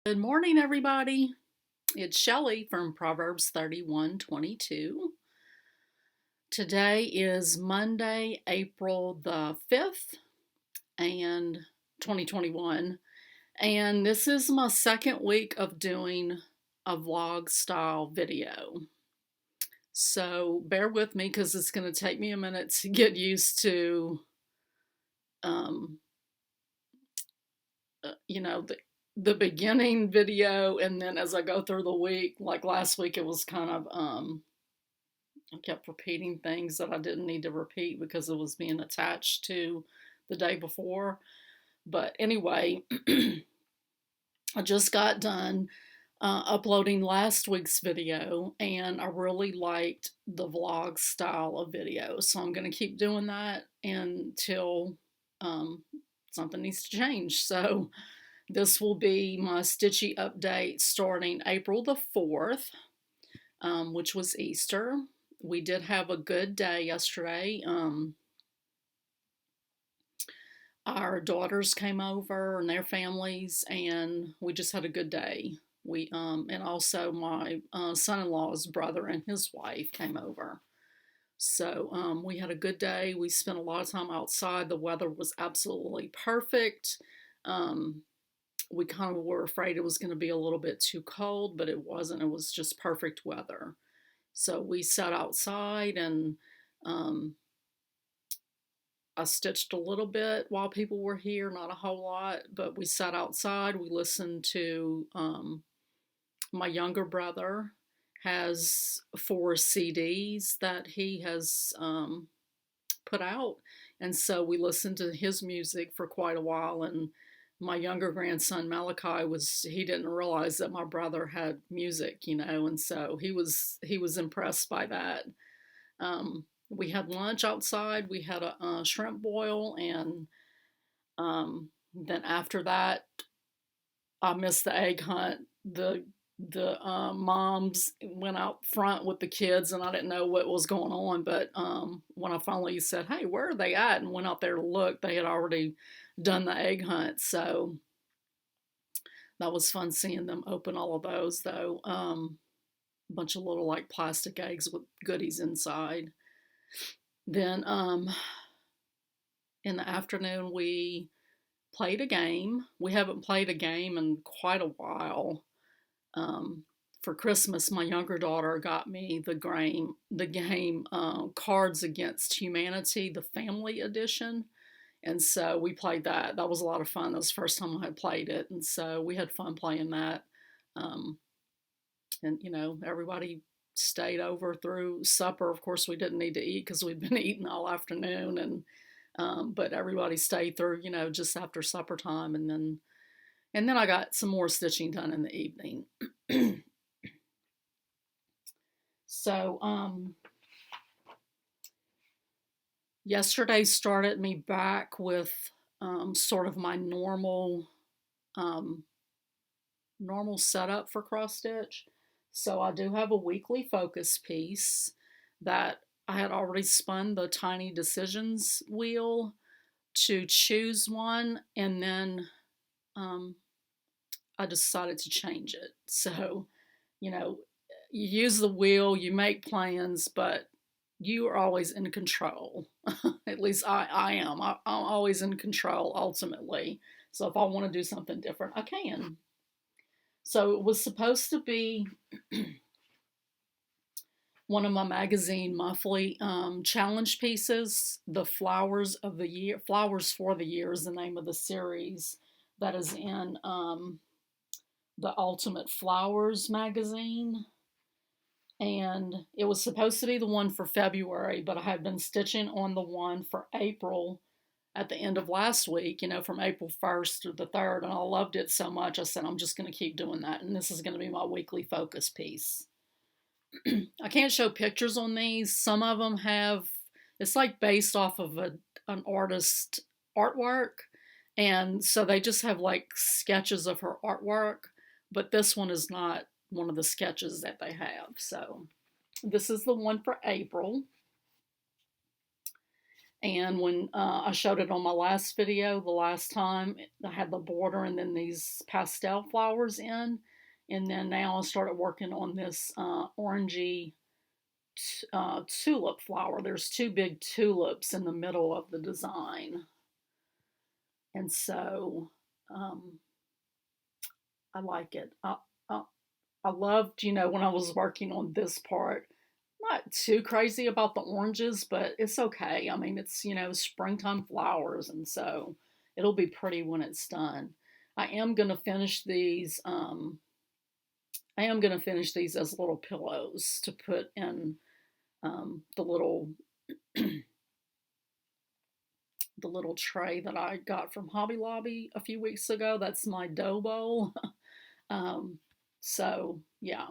Good morning, everybody. It's Shelley from Proverbs 31:22. Today is Monday, April the 5th, and 2021. And this is my second week of doing a vlog style video. So bear with me because it's going to take me a minute to get used to, the beginning video, and then as I go through the week, like last week, it was kind of I kept repeating things that I didn't need to repeat because it was being attached to the day before. But anyway, I just got done uploading last week's video, and I really liked the vlog style of video, so I'm going to keep doing that until something needs to change. So this will be my Stitchy update starting April the 4th, which was Easter. We did have a good day yesterday. Our daughters came over and their families, and we just had a good day. And also my son-in-law's brother and his wife came over. So we had a good day. We spent a lot of time outside. The weather was absolutely perfect. We kind of were afraid it was going to be a little bit too cold, but it wasn't. It was just perfect weather. So we sat outside, and I stitched a little bit while people were here, not a whole lot, but we sat outside. We listened to my younger brother has 4 CDs that he has put out, and so we listened to his music for quite a while. And my younger grandson Malachi he didn't realize that my brother had music, and so he was impressed by that. We had lunch outside. We had a shrimp boil, and then after that, I missed the egg hunt. The moms went out front with the kids, and I didn't know what was going on. But when I finally said, "Hey, where are they at?" and went out there to look, they had already done the egg hunt. So that was fun seeing them open all of those, though. A bunch of little like plastic eggs with goodies inside. Then in the afternoon, we played a game. We haven't played a game in quite a while. For Christmas, my younger daughter got me the game Cards Against Humanity, the family edition. And so we played that. That was a lot of fun. That was the first time I had played it. And so we had fun playing that. And, everybody stayed over through supper. Of course, we didn't need to eat because we'd been eating all afternoon. But everybody stayed through, just after supper time. And then I got some more stitching done in the evening. So, yesterday started me back with sort of my normal setup for CrossStitch. So I do have a weekly focus piece that I had already spun the tiny decisions wheel to choose one, and then I decided to change it. So, you use the wheel, you make plans, but you are always in control. At least I am. I'm always in control ultimately. So if I want to do something different, I can. So it was supposed to be one of my magazine monthly challenge pieces. The Flowers of the Year, Flowers for the Year is the name of the series that is in the Ultimate Flowers magazine. And it was supposed to be the one for February, but I had been stitching on the one for April at the end of last week, from April 1st to the 3rd, and I loved it so much, I said, I'm just going to keep doing that, and this is going to be my weekly focus piece. I can't show pictures on these. Some of them it's like based off of an artist artwork, and so they just have like sketches of her artwork, but this one is not one of the sketches that they have. So this is the one for April. And when I showed it on my last video, the last time, I had the border and then these pastel flowers in. And then now I started working on this orangey tulip flower. There's two big tulips in the middle of the design. And so I like it. I loved, when I was working on this part, not too crazy about the oranges, but it's okay. I mean, it's, springtime flowers, and so it'll be pretty when it's done. I am going to finish these, as little pillows to put in the little the little tray that I got from Hobby Lobby a few weeks ago. That's my dough bowl. So yeah,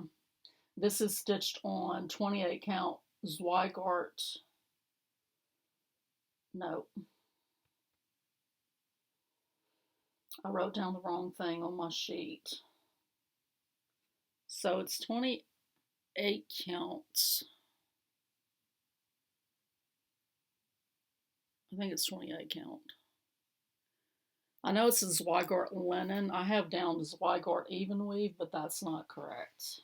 this is stitched on 28 count Zweigart. No, I wrote down the wrong thing on my sheet. So it's 28 counts. I think it's 28 count. I know it's a Zweigart linen. I have down Zweigart even weave, but that's not correct.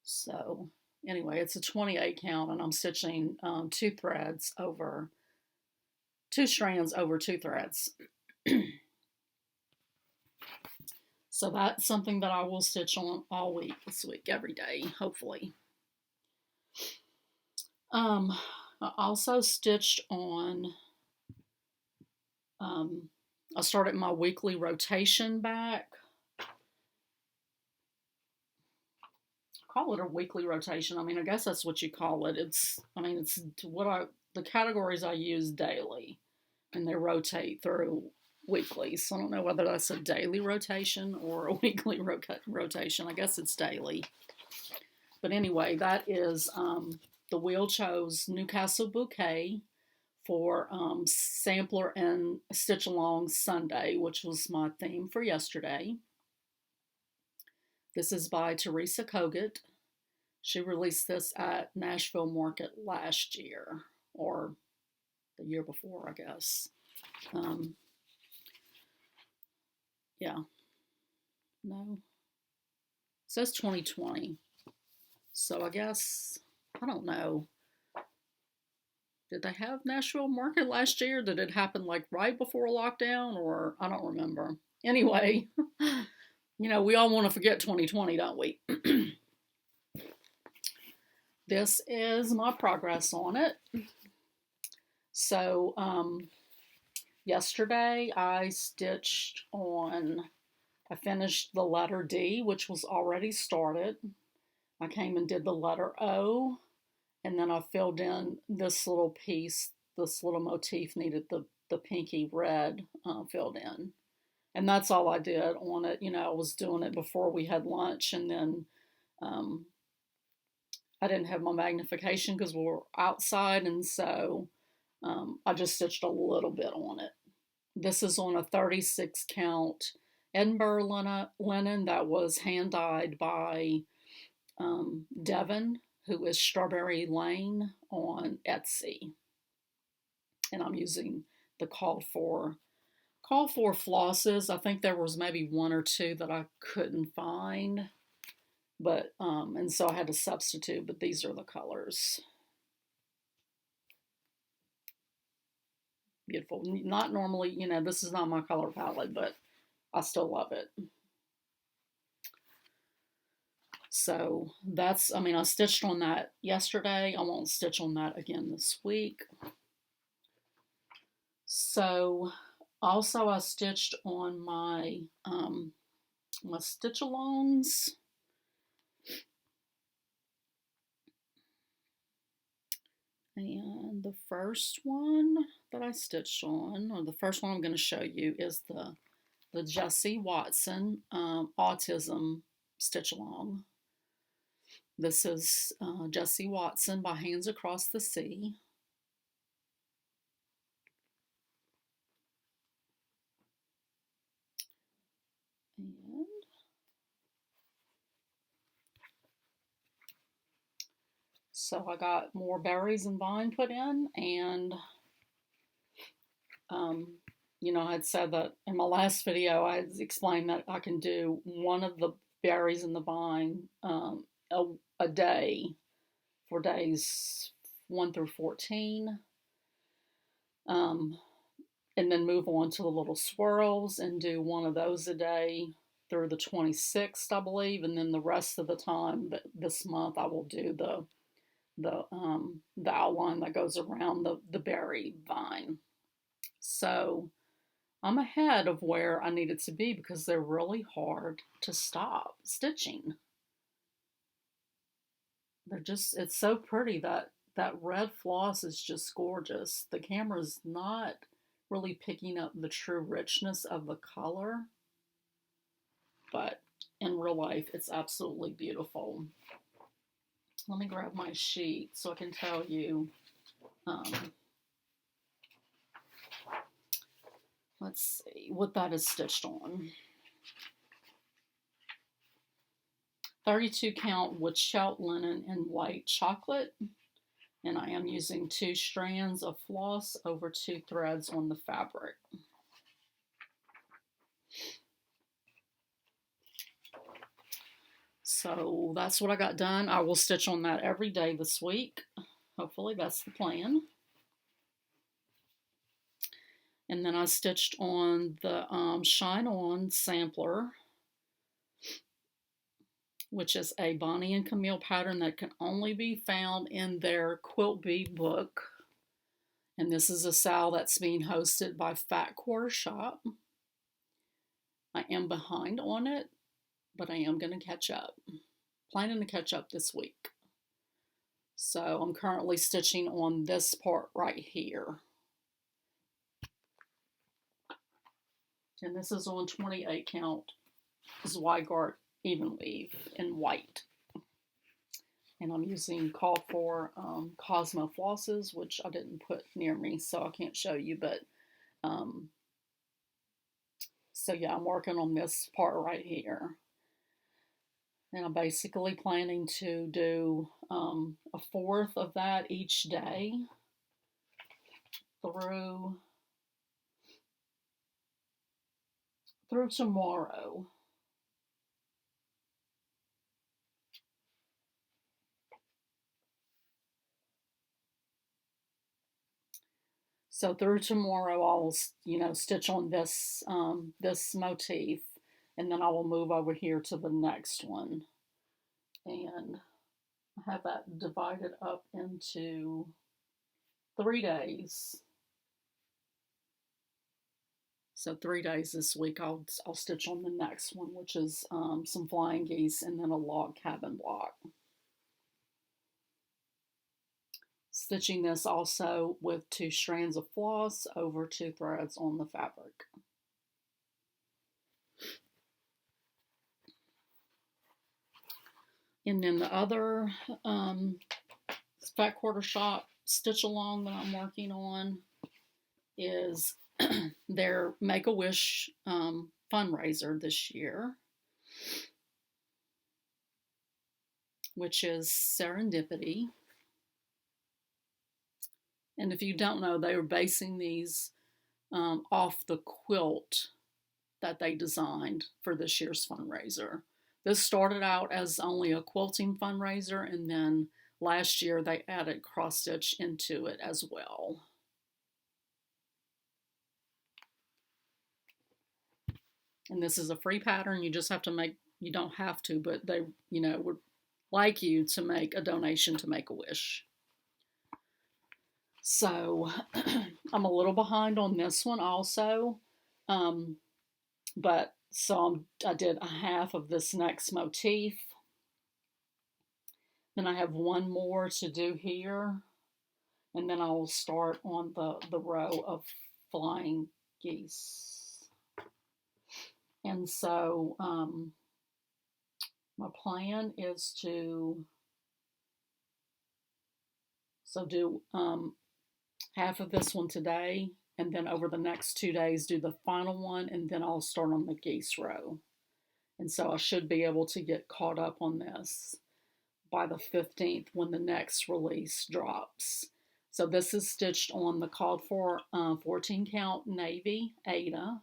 So anyway, it's a 28 count, and I'm stitching two strands over two threads. So that's something that I will stitch on all week this week, every day, hopefully. I also stitched on, I started my weekly rotation back. Call it a weekly rotation. I mean, I guess that's what you call it. It's the categories I use daily, and they rotate through weekly. So I don't know whether that's a daily rotation or a weekly rotation. I guess it's daily. But anyway, that is the wheel chose Newcastle Bouquet for Sampler and Stitch Along Sunday, which was my theme for yesterday. This is by Teresa Kogut. She released this at Nashville Market last year, or the year before, I guess. Yeah. No. It says 2020. So I guess, I don't know. Did they have Nashville Market last year? Did it happen like right before lockdown, or I don't remember. Anyway, we all want to forget 2020, don't we? This is my progress on it. So, yesterday I finished the letter D, which was already started. I came and did the letter O, and then I filled in this little piece, this little motif needed the pinky red filled in. And that's all I did on it. I was doing it before we had lunch, and then I didn't have my magnification because we were outside, and so I just stitched a little bit on it. This is on a 36 count Edinburgh linen that was hand dyed by Devon, who is Strawberry Lane on Etsy. And I'm using the called for flosses. I think there was maybe one or two that I couldn't find, but and so I had to substitute, but these are the colors. Beautiful. Not normally, this is not my color palette, but I still love it. So that's, I stitched on that yesterday. I won't stitch on that again this week. So also I stitched on my stitch alongs. And the first one that I stitched on, or the first one I'm going to show you, is the Jessie Watson Autism Stitch Along. This is Jessie Watson by Hands Across the Sea. And So I got more berries and vine put in, and you know, I had said that in my last video, I had explained that I can do one of the berries in the vine a day for days 1 through 14. And then move on to the little swirls and do one of those a day through the 26th, I believe. And then the rest of the time this month, I will do the outline that goes around the berry vine. So I'm ahead of where I needed to be because they're really hard to stop stitching. They're just, it's so pretty. That red floss is just gorgeous. The camera's not really picking up the true richness of the color, but in real life it's absolutely beautiful. Let me grab my sheet so I can tell you. Let's see what that is stitched on. 32 count wood shelt linen in white chocolate. And I am using 2 strands of floss over 2 threads on the fabric. So that's what I got done. I will stitch on that every day this week. Hopefully that's the plan. And then I stitched on the Shine On sampler, which is a Bonnie and Camille pattern that can only be found in their Quilt Bee book. And this is a sale that's being hosted by Fat Quarter Shop. I am behind on it, but I am going to catch up. Planning to catch up this week. So I'm currently stitching on this part right here. And this is on 28 count Zweigart even weave in white. And I'm using call for Cosmo flosses, which I didn't put near me, so I can't show you. But so yeah, I'm working on this part right here. And I'm basically planning to do a fourth of that each day through tomorrow. So through tomorrow, I'll, you know, stitch on this this motif, and then I will move over here to the next one, and I have that divided up into 3 days. So 3 days this week, I'll stitch on the next one, which is some flying geese and then a log cabin block. Stitching this also with 2 strands of floss over 2 threads on the fabric. And then the other Fat Quarter Shop stitch along that I'm working on is their Make-A-Wish fundraiser this year, which is Serendipity. And if you don't know, they are basing these off the quilt that they designed for this year's fundraiser. This started out as only a quilting fundraiser, and then last year they added CrossStitch into it as well. And this is a free pattern. You just have to make, you don't have to, but they, you know, would like you to make a donation to Make-A-Wish. So I'm a little behind on this one also. But so I did a half of this next motif. Then I have one more to do here. And then I will start on the row of flying geese. And so my plan is to do half of this one today, and then over the next 2 days do the final one, and then I'll start on the geese row. And so I should be able to get caught up on this. by the 15th when the next release drops. So this is stitched on the called for 14 count navy Ada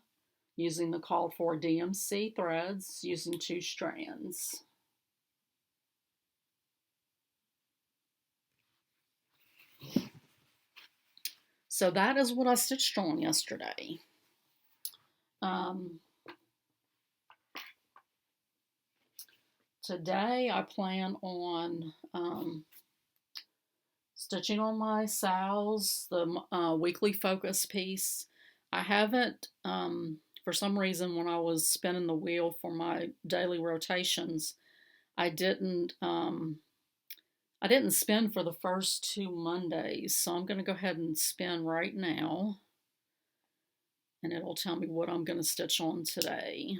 using the called for DMC threads using 2 strands. So that is what I stitched on yesterday. Today I plan on stitching on my Sal's, the weekly focus piece. I haven't, for some reason, when I was spinning the wheel for my daily rotations, I didn't spin for the first 2 Mondays, so I'm going to go ahead and spin right now, and it'll tell me what I'm going to stitch on today.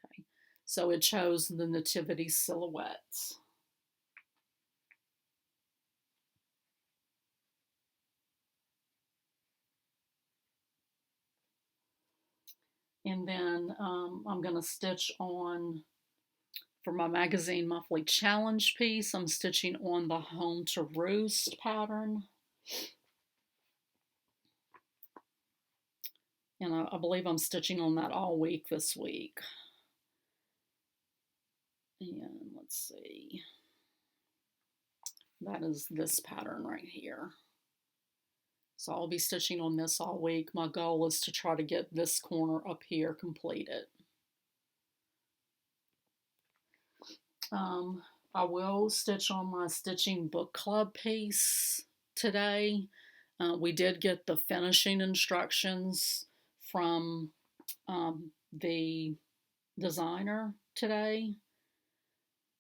Okay, so it chose the Nativity silhouettes. And then I'm going to stitch on, for my magazine monthly challenge piece, I'm stitching on the Home to Roost pattern. And I believe I'm stitching on that all week this week. And let's see. That is this pattern right here. So I'll be stitching on this all week. My goal is to try to get this corner up here completed. I will stitch on my stitching book club piece today. We did get the finishing instructions from the designer today.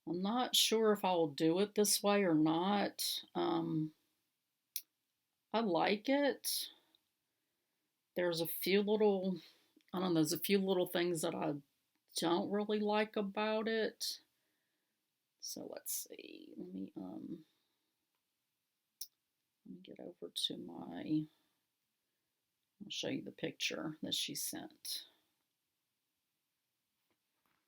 I'm not sure if I will do it this way or not. I like it. There's a few little, I don't know, there's a few little things that I don't really like about it. So let's see. Let me get over to my, I'll show you the picture that she sent.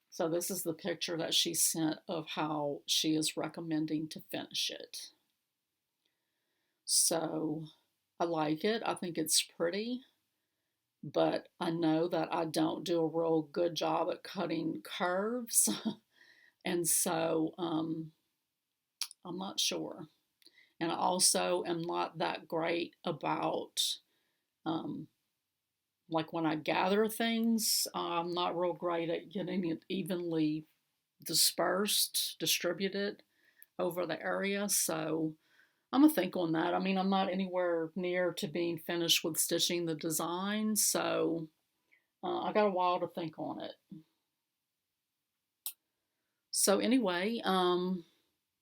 So this is the picture that she sent of how she is recommending to finish it. So I like it. I think it's pretty, but I know that I don't do a real good job at cutting curves. And so I'm not sure. And I also am not that great about, like when I gather things, I'm not real great at getting it evenly distributed over the area. So I'm gonna think on that. I mean, I'm not anywhere near to being finished with stitching the design, so I got a while to think on it. So anyway,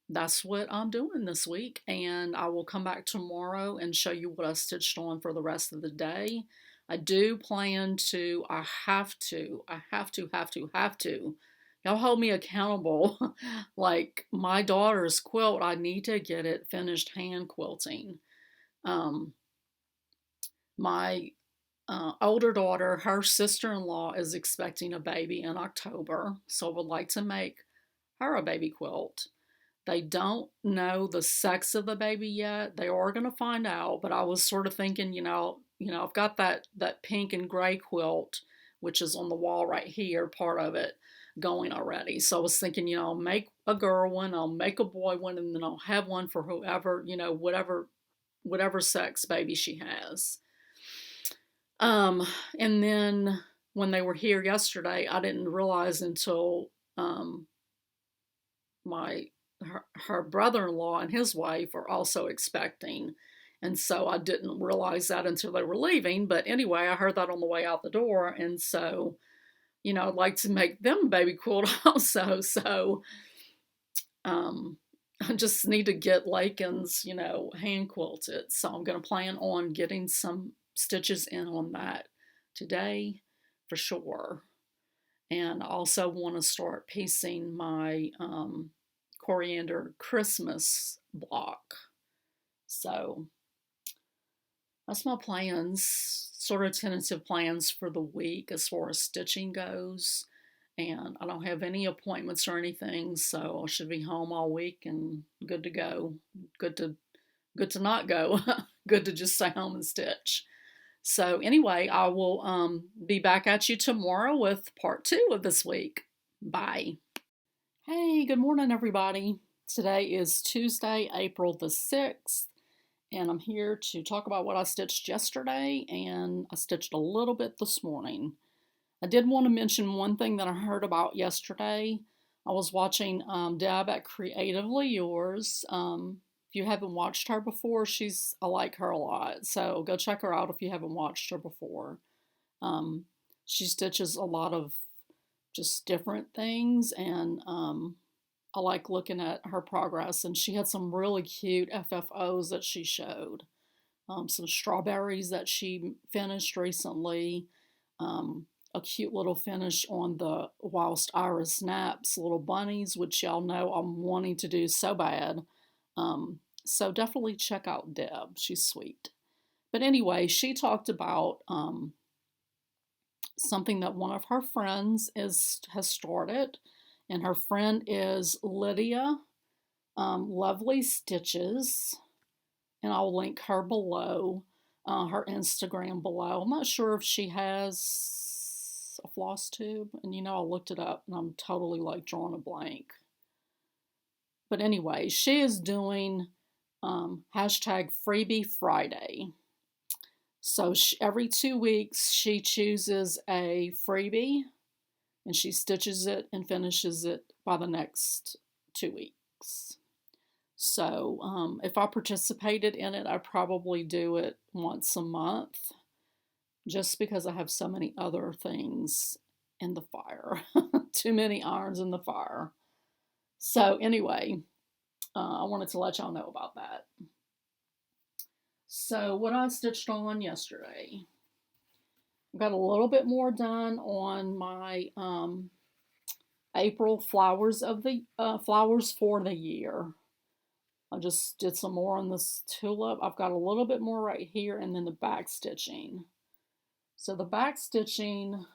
that's what I'm doing this week, and I will come back tomorrow and show you what I stitched on for the rest of the day. I do plan to, I have to. Y'all hold me accountable. Like my daughter's quilt, I need to get it finished hand quilting. My older daughter, her sister-in-law is expecting a baby in October, so I would like to make her a baby quilt. They don't know the sex of the baby yet. They are going to find out, but I was sort of thinking, I've got that pink and gray quilt, which is on the wall right here, part of it, going already. So I was thinking, I'll make a girl one, I'll make a boy one, and then I'll have one for whoever, whatever sex baby she has. And then when they were here yesterday, I didn't realize until her brother-in-law and his wife are also expecting. And so I didn't realize that until they were leaving. But anyway, I heard that on the way out the door. And so, I'd like to make them a baby quilt also. So I just need to get Lakin's, hand quilted. So I'm going to plan on getting some stitches in on that today for sure. And I also want to start piecing my coriander Christmas block. So that's my plans, sort of tentative plans for the week as far as stitching goes. and I don't have any appointments or anything, so I should be home all week and good to go. Good to not go. Good to just stay home and stitch. So anyway, I will be back at you tomorrow with part 2 of this week. Bye. Hey, good morning, everybody. Today is Tuesday, April the 6th, and I'm here to talk about what I stitched yesterday, and I stitched a little bit this morning. I did want to mention one thing that I heard about yesterday. I was watching Deb at Creatively Yours. If you haven't watched her before, I like her a lot. So go check her out if you haven't watched her before. She stitches a lot of just different things, and I like looking at her progress. And she had some really cute FFOs that she showed. Some strawberries that she finished recently. A cute little finish on the Whilst Iris Naps little bunnies, which y'all know I'm wanting to do so bad. So definitely check out Deb. She's sweet. But anyway, she talked about something that one of her friends has started, and her friend is Lydia Lovely Stitches, and I'll link her below, her Instagram below. I'm not sure if she has a FlossTube, and I looked it up and I'm totally like drawing a blank. But anyway, she is doing hashtag Freebie Friday. So every 2 weeks she chooses a freebie and she stitches it and finishes it by the next 2 weeks. So if I participated in it, I'd probably do it once a month, just because I have so many other things in the fire. Too many irons in the fire. So anyway, I wanted to let y'all know about that. So what I stitched on yesterday, I got a little bit more done on my April flowers for the year. I just did some more on this tulip. I've got a little bit more right here, and then the back stitching. So the back stitching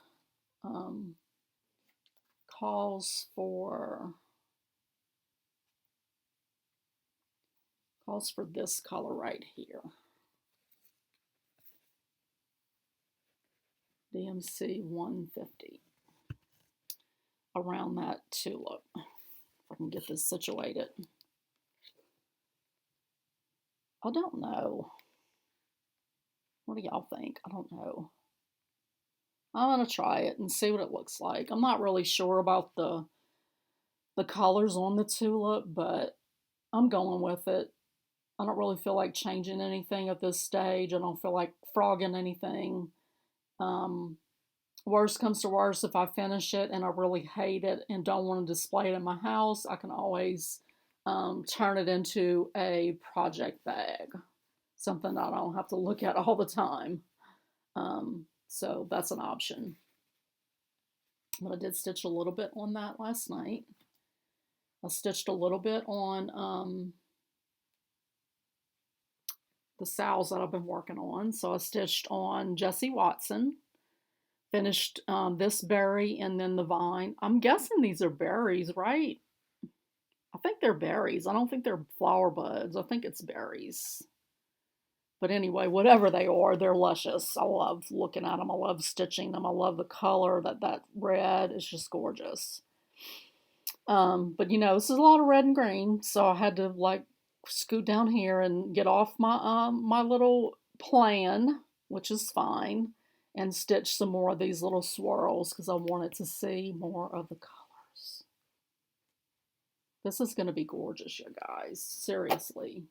calls for this color right here. DMC 150. Around that tulip. If I can get this situated. I don't know. What do y'all think? I don't know. I'm going to try it and see what it looks like. I'm not really sure about the colors on the tulip, but I'm going with it. I don't really feel like changing anything at this stage. I don't feel like frogging anything. Worst comes to worst, if I finish it and I really hate it and don't want to display it in my house, I can always turn it into a project bag. Something that I don't have to look at all the time. So that's an option. But I did stitch a little bit on that last night. I stitched a little bit on the sows that I've been working on. So I stitched on Jessie Watson. Finished this berry and then the vine. I'm guessing these are berries, right? I think they're berries. I don't think they're flower buds. I think it's berries. But anyway, whatever they are, they're luscious. I love looking at them. I love stitching them. I love the color. That red is just gorgeous. But this is a lot of red and green, so I had to like scoot down here and get off my my little plan, which is fine, and stitch some more of these little swirls because I wanted to see more of the colors. This is going to be gorgeous, you guys. Seriously.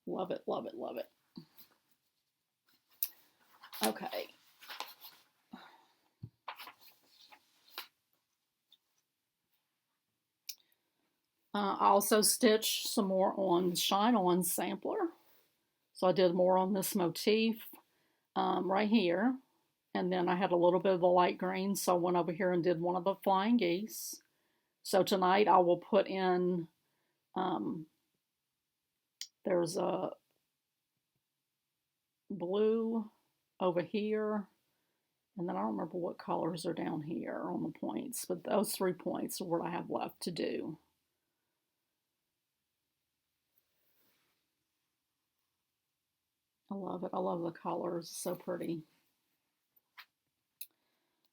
Love it, love it, love it. Okay. I also stitched some more on Shine On Sampler. So I did more on this motif right here. And then I had a little bit of the light green, so I went over here and did one of the flying geese. So tonight I will put in, there's a blue over here, And then I don't remember what colors are down here on the points, but those 3 points are what I have left to do. I love it. I love the colors. It's so pretty.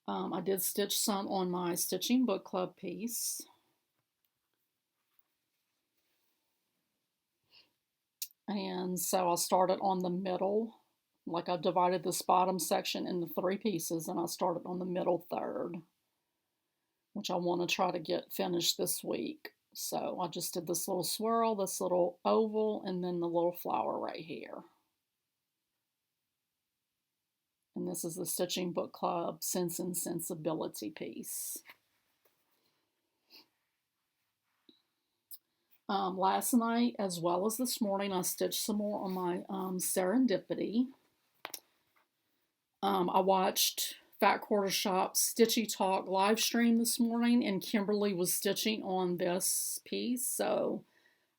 I did stitch some on my Stitching Book Club piece. And so I started on the middle, like I divided this bottom section into 3 pieces, and I started on the middle third, which I want to try to get finished this week. So I just did this little swirl, this little oval, and then the little flower right here. And this is the Stitching Book Club Sense and Sensibility piece. Last night, as well as this morning, I stitched some more on my Serendipity. I watched Fat Quarter Shop's Stitchy Talk live stream this morning, and Kimberly was stitching on this piece, so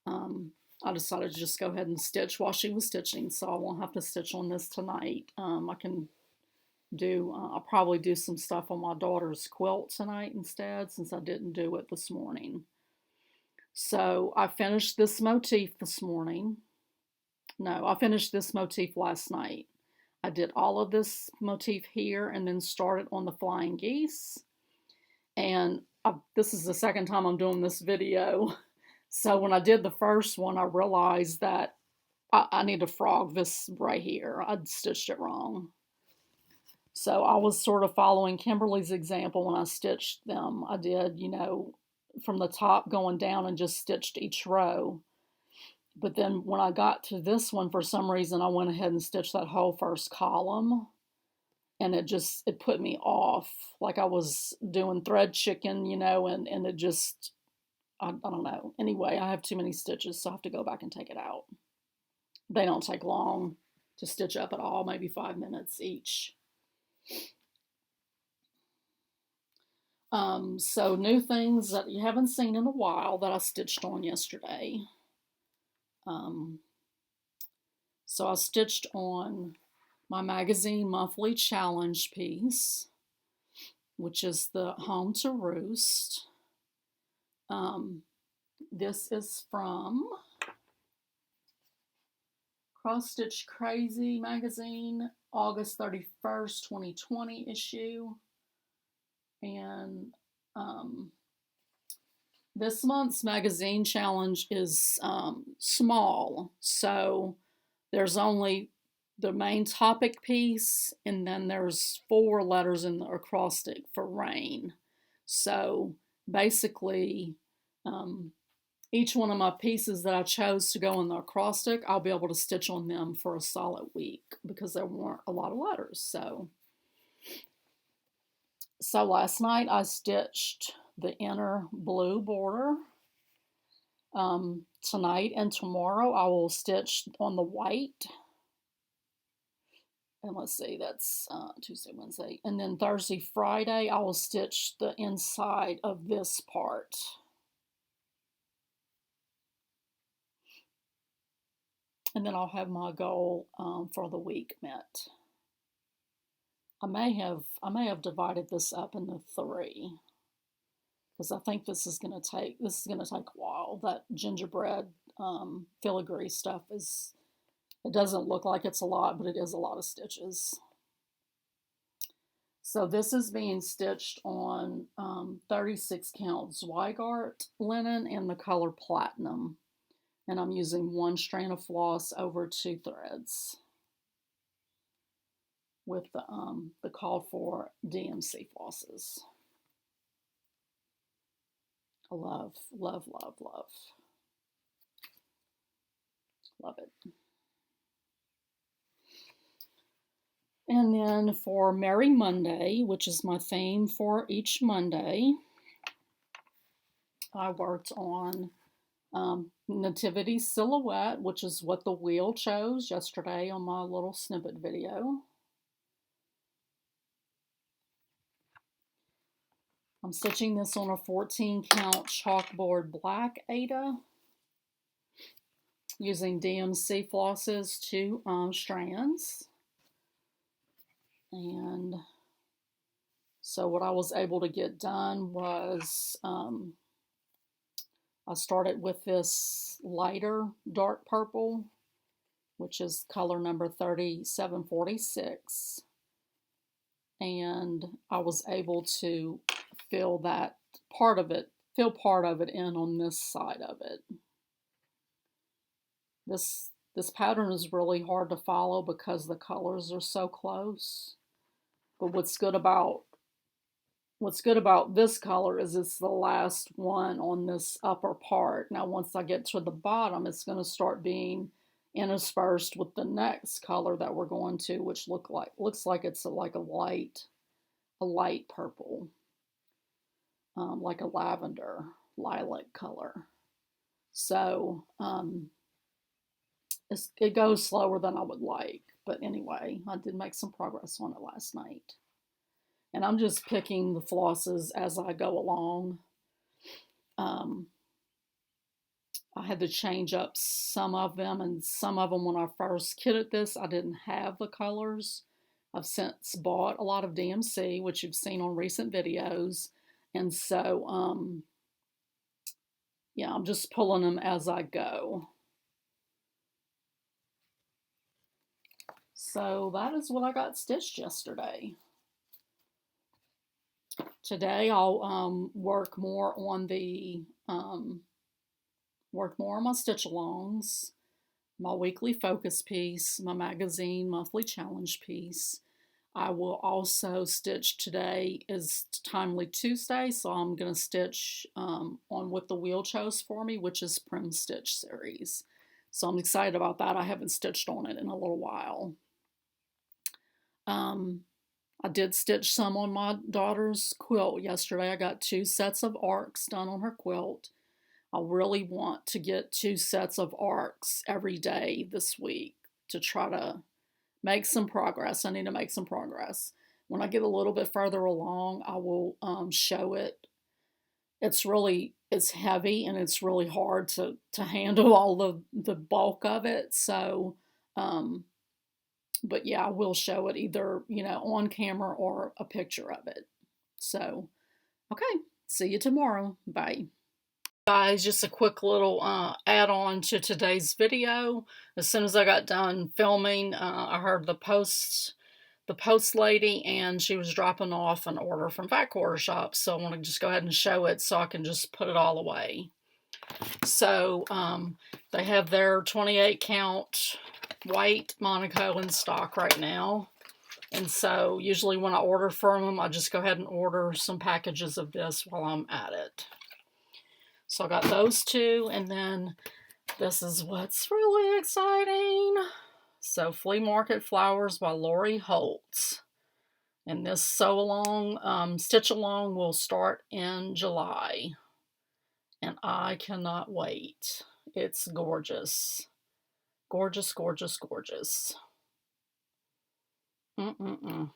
I decided to just go ahead and stitch while she was stitching, so I won't have to stitch on this tonight. I can do, I'll probably do some stuff on my daughter's quilt tonight instead, since I didn't do it this morning. So I finished this motif this morning. No, I finished this motif last night. I did all of this motif here and then started on the flying geese. And this is the second time I'm doing this video. So when I did the first one, I realized that I need to frog this right here. I'd stitched it wrong. So I was sort of following Kimberly's example when I stitched them. I did, you know, from the top going down and just stitched each row. But then when I got to this one, for some reason, I went ahead and stitched that whole first column. And it put me off. Like I was doing thread chicken, you know, and it just, I don't know. Anyway, I have too many stitches, so I have to go back and take it out. They don't take long to stitch up at all, maybe 5 minutes each. So new things that you haven't seen in a while that I stitched on yesterday. So I stitched on my magazine monthly challenge piece, which is the Home to Roost. This is from CrossStitch Crazy magazine, August 31st, 2020 issue. And this month's magazine challenge is small, so there's only the main topic piece, and then there's 4 letters in the acrostic for rain. So basically, each one of my pieces that I chose to go in the acrostic, I'll be able to stitch on them for a solid week because there weren't a lot of letters. So last night I stitched the inner blue border. Tonight and tomorrow I will stitch on the white. And let's see, that's Tuesday, Wednesday. And then Thursday, Friday, I will stitch the inside of this part. And then I'll have my goal for the week met. I may have divided this up into 3. Because I think this is gonna take a while. That gingerbread filigree stuff it doesn't look like it's a lot, but it is a lot of stitches. So this is being stitched on 36 count Zweigart linen in the color platinum. And I'm using 1 strand of floss over 2 threads with the called for DMC flosses. I love, love, love, love. Love it. And then for Merry Monday, which is my theme for each Monday, I worked on Nativity Silhouette, which is what the wheel chose yesterday on my little snippet video. I'm stitching this on a 14 count chalkboard black Aida using DMC flosses, 2 strands. And So what I was able to get done was I started with this lighter dark purple, which is color number 3746. And I was able to fill part of it in on this side of it. This pattern is really hard to follow because the colors are so close. But what's good about this color is it's the last one on this upper part. Now once I get to the bottom, it's going to start being interspersed with the next color that we're going to, which looks like it's like a light purple, like a lavender lilac color. So it goes slower than I would like, but anyway, I did make some progress on it last night. And I'm just picking the flosses as I go along. I had to change up some of them, and some of them when I first kitted this, I didn't have the colors. I've since bought a lot of DMC, which you've seen on recent videos. And so, yeah, I'm just pulling them as I go. So that is what I got stitched yesterday. Today I'll work more on my stitch alongs, my weekly focus piece, my magazine monthly challenge piece. I will also stitch. Today is Timely Tuesday, so I'm going to stitch on what the wheel chose for me, which is Prim Stitch series. So I'm excited about that. I haven't stitched on it in a little while. I did stitch some on my daughter's quilt yesterday. I got 2 sets of arcs done on her quilt. I really want to get 2 sets of arcs every day this week to try to make some progress. I need to make some progress. When I get a little bit further along, I will show it. It's heavy and it's really hard to handle all the bulk of it. So, but yeah, I will show it either, on camera or a picture of it. So, okay, see you tomorrow. Bye. Guys, just a quick little add-on to today's video. As soon as I got done filming, I heard the post lady, and she was dropping off an order from Fat Quarter Shop. So I want to just go ahead and show it so I can just put it all away. So they have their 28 count white Monaco in stock right now. And so usually when I order from them, I just go ahead and order some packages of this while I'm at it. So I got those 2, and then this is what's really exciting. So Flea Market Flowers by Lori Holtz. And this stitch along will start in July. And I cannot wait. It's gorgeous. Gorgeous, gorgeous, gorgeous. Alrighty,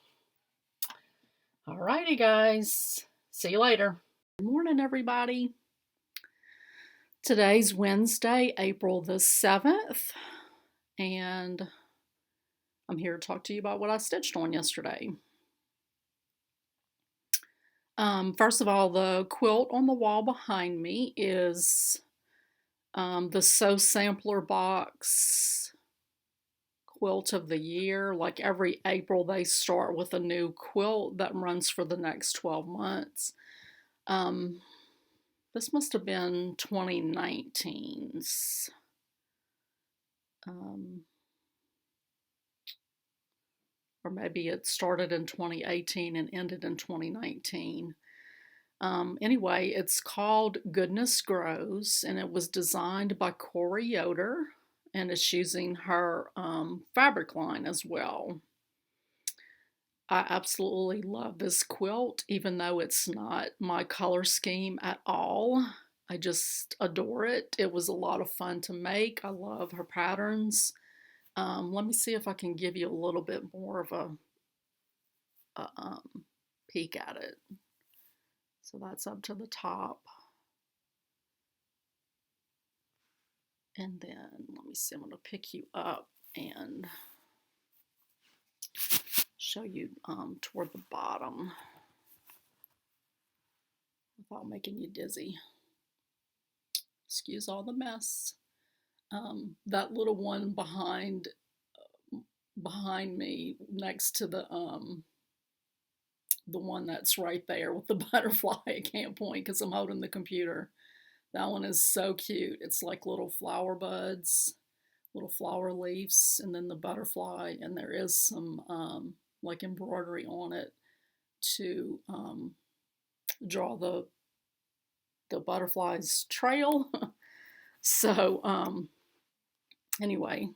guys. See you later. Good morning, everybody. Today's Wednesday, April the 7th, and I'm here to talk to you about what I stitched on yesterday. First of all, the quilt on the wall behind me is the Sew Sampler Box Quilt of the Year. Like every April, they start with a new quilt that runs for the next 12 months. This must have been 2019's. Or maybe it started in 2018 and ended in 2019. Anyway, it's called Goodness Grows, and it was designed by Corey Yoder, and it's using her fabric line as well. I absolutely love this quilt, even though it's not my color scheme at all. I just adore it. It was a lot of fun to make. I love her patterns. Let me see if I can give you a little bit more of a peek at it. So that's up to the top. And then, let me see, I'm going to pick you up and show you toward the bottom. without making you dizzy. Excuse all the mess. That little one behind me next to the one that's right there with the butterfly. I can't point because I'm holding the computer. That one is so cute. It's like little flower buds, little flower leaves, and then the butterfly, and there is some like embroidery on it to draw the butterfly's trail. So anyway,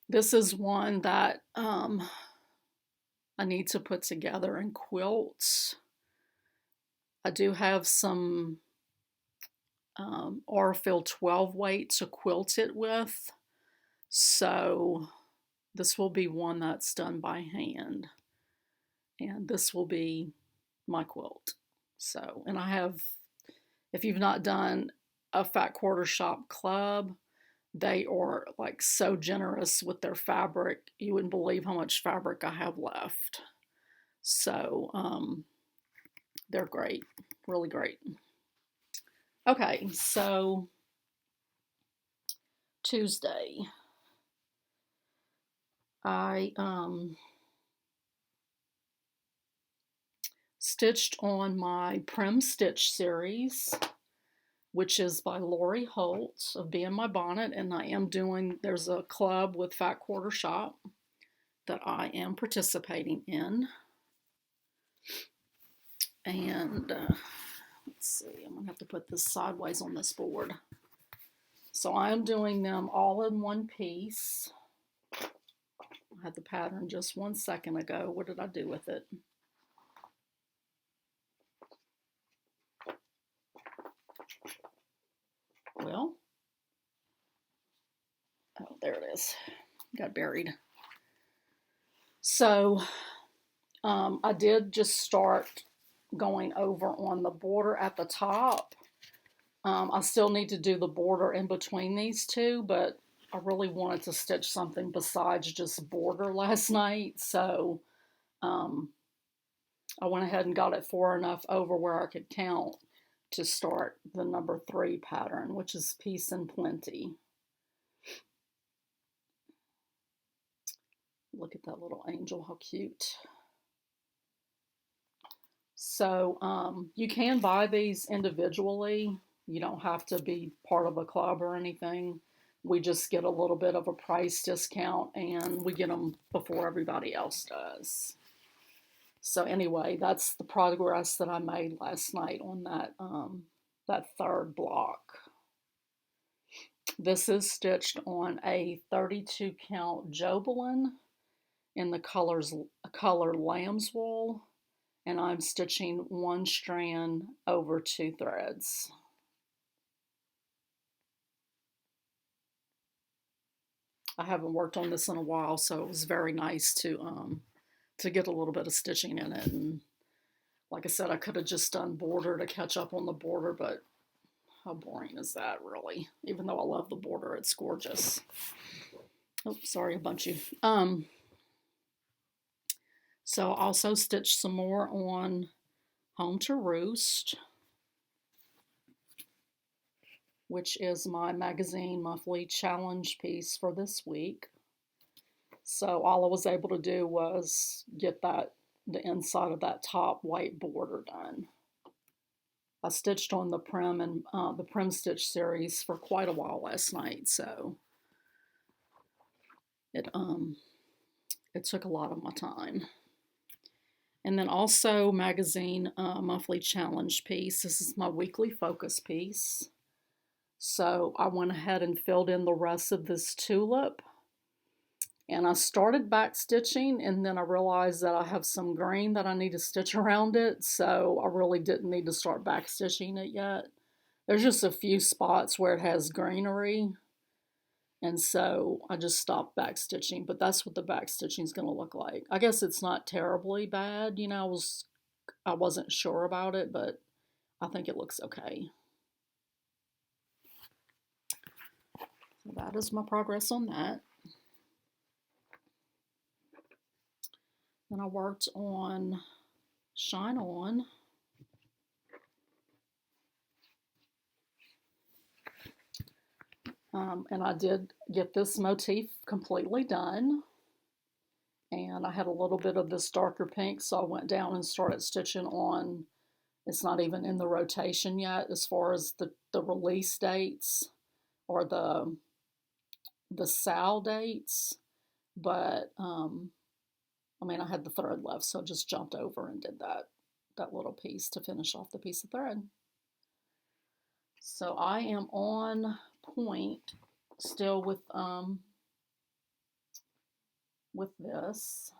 this is one that I need to put together and quilt. I do have some Aurifil 12 weight to quilt it with, so this will be one that's done by hand, and this will be my quilt. So, and I have, if you've not done a Fat Quarter Shop club, they are like so generous with their fabric. You wouldn't believe how much fabric I have left. So they're great, really great. Okay, so Tuesday, I stitched on my Prim Stitch series, which is by Lori Holt of Be in My Bonnet, and I am doing, there's a club with Fat Quarter Shop that I am participating in. And let's see, I'm gonna have to put this sideways on this board. So I am doing them all in one piece. I had the pattern just 1 second ago. What did I do with it? Well, oh, there it is. Got buried. So I did just start going over on the border at the top. I still need to do the border in between these two, but I really wanted to stitch something besides just border last night, so I went ahead and got it far enough over where I could count to start the number 3 pattern, which is Peace and Plenty. Look at that little angel, how cute. So you can buy these individually. You don't have to be part of a club or anything. We just get a little bit of a price discount and we get them before everybody else does. So anyway, that's the progress that I made last night on that third block. This is stitched on a 32 count Jobelin in the color lamb's wool, and I'm stitching 1 strand over 2 threads. I haven't worked on this in a while, so it was very nice to get a little bit of stitching in it. And like I said, I could have just done border to catch up on the border, but how boring is that, really? Even though I love the border, it's gorgeous. Oh, sorry, a bunch of you. So I also stitched some more on Home to Roost, which is my magazine monthly challenge piece for this week. So all I was able to do was get the inside of that top white border done. I stitched on the Prim and the Prim Stitch series for quite a while last night, so it took a lot of my time. And then also magazine monthly challenge piece. This is my weekly focus piece. So I went ahead and filled in the rest of this tulip. And I started back stitching, and then I realized that I have some green that I need to stitch around it, so I really didn't need to start back stitching it yet. There's just a few spots where it has greenery, and so I just stopped back stitching, but that's what the back stitching is going to look like. I guess it's not terribly bad, you know, I wasn't sure about it, but I think it looks okay. So that is my progress on that. Then I worked on Shine On. And I did get this motif completely done. And I had a little bit of this darker pink, so I went down and started stitching on. It's not even in the rotation yet as far as the release dates or the sal dates. But I mean, I had the thread left, so I just jumped over and did that little piece to finish off the piece of thread. So I am on point still with this.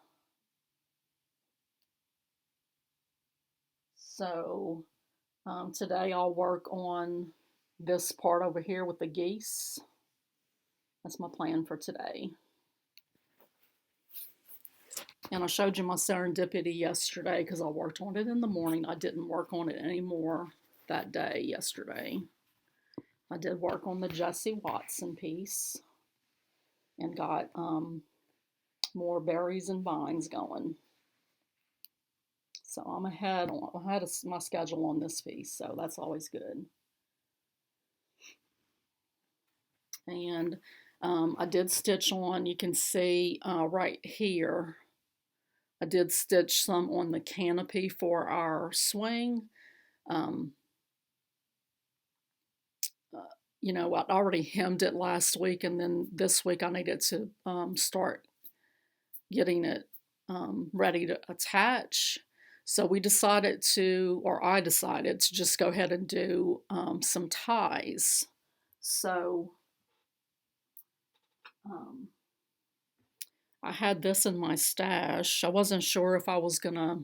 So today I'll work on this part over here with the geese. That's my plan for today. And I showed you my serendipity yesterday because I worked on it in the morning. I didn't work on it anymore that day yesterday. I did work on the Jessie Watson piece and got more berries and vines going. So I'm ahead of my schedule on this piece, so that's always good. And I did stitch on, you can see right here, I did stitch some on the canopy for our swing. You know, I'd already hemmed it last week, and then this week I needed to start getting it ready to attach. So we decided to, or I decided to just go ahead and do some ties. So I had this in my stash. I wasn't sure if I was gonna,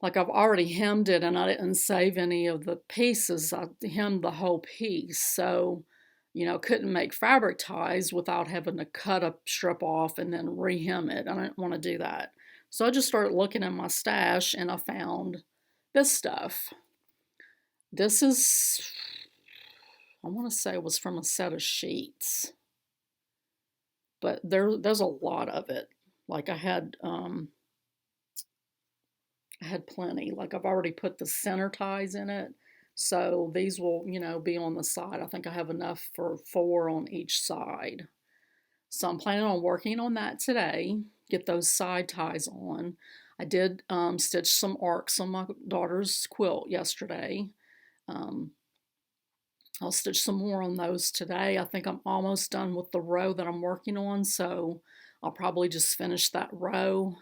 like I've already hemmed it and I didn't save any of the pieces. I hemmed the whole piece. So, you know, couldn't make fabric ties without having to cut a strip off and then re-hem it. I didn't want to do that. So I just started looking in my stash and I found this stuff. This is, I want to say it was from a set of sheets. But there's a lot of it. Like I had plenty. Like I've already put the center ties in it. So these will, you know, be on the side. I think I have enough for 4 on each side. So I'm planning on working on that today. Get those side ties on. I did stitch some arcs on my daughter's quilt yesterday. I'll stitch some more on those today. I think I'm almost done with the row that I'm working on, so I'll probably just finish that row,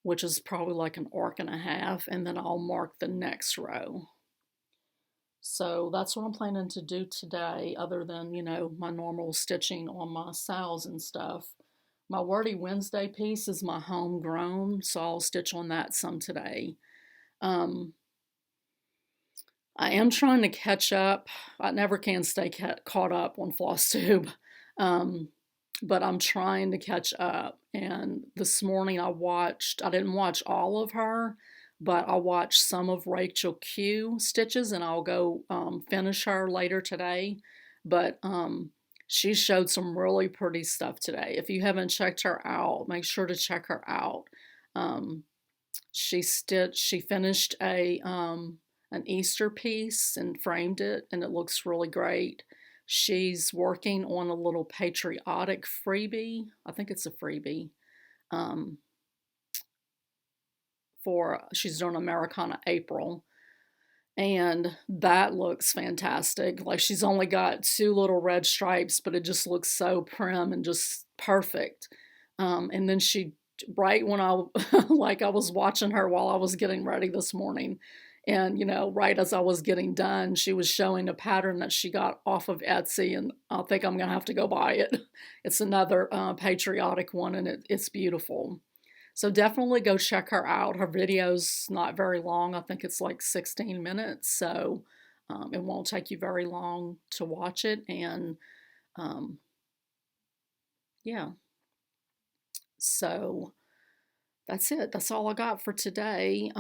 which is probably like an arc and a half, and then I'll mark the next row. So that's what I'm planning to do today, other than, you know, my normal stitching on my sals and stuff. My Wordy Wednesday piece is my homegrown, so I'll stitch on that some today. I am trying to catch up. I never can stay caught up on FlossTube, but I'm trying to catch up. And this morning I didn't watch all of her, but I watched some of Rachel Q stitches, and I'll go finish her later today. But she showed some really pretty stuff today. If you haven't checked her out, make sure to check her out. She finished an Easter piece and framed it, and it looks really great. She's working on a little patriotic freebie. I think it's a freebie. She's doing Americana April. And that looks fantastic. Like she's only got 2 little red stripes, but it just looks so prim and just perfect. And then right when I was watching her while I was getting ready this morning, and, you know, right as I was getting done, she was showing a pattern that she got off of Etsy, and I think I'm going to have to go buy it. It's another patriotic one, and it's beautiful. So definitely go check her out. Her video's not very long. I think it's like 16 minutes, so it won't take you very long to watch it. And yeah, so that's it. That's all I got for today.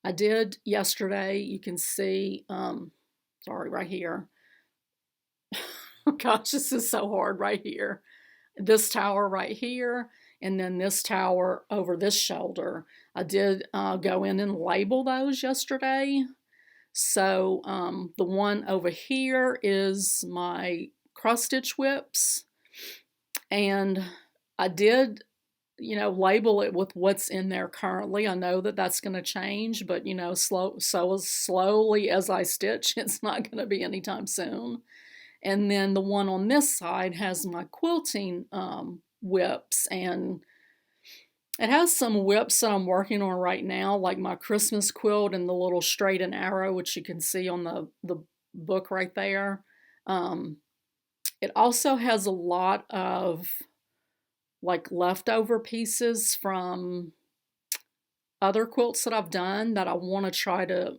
I did yesterday, you can see, sorry, right here. Oh gosh, this is so hard right here. This tower right here, and then this tower over this shoulder. I did go in and label those yesterday. So the one over here is my cross-stitch whips, and I did, label it with what's in there currently. I know that that's going to change, but slowly as I stitch, it's not going to be anytime soon. And then the one on this side has my quilting whips, and it has some whips that I'm working on right now, like my Christmas quilt and the little straight and arrow, which you can see on the book right there. It also has a lot of like leftover pieces from other quilts that I've done that I want to try to,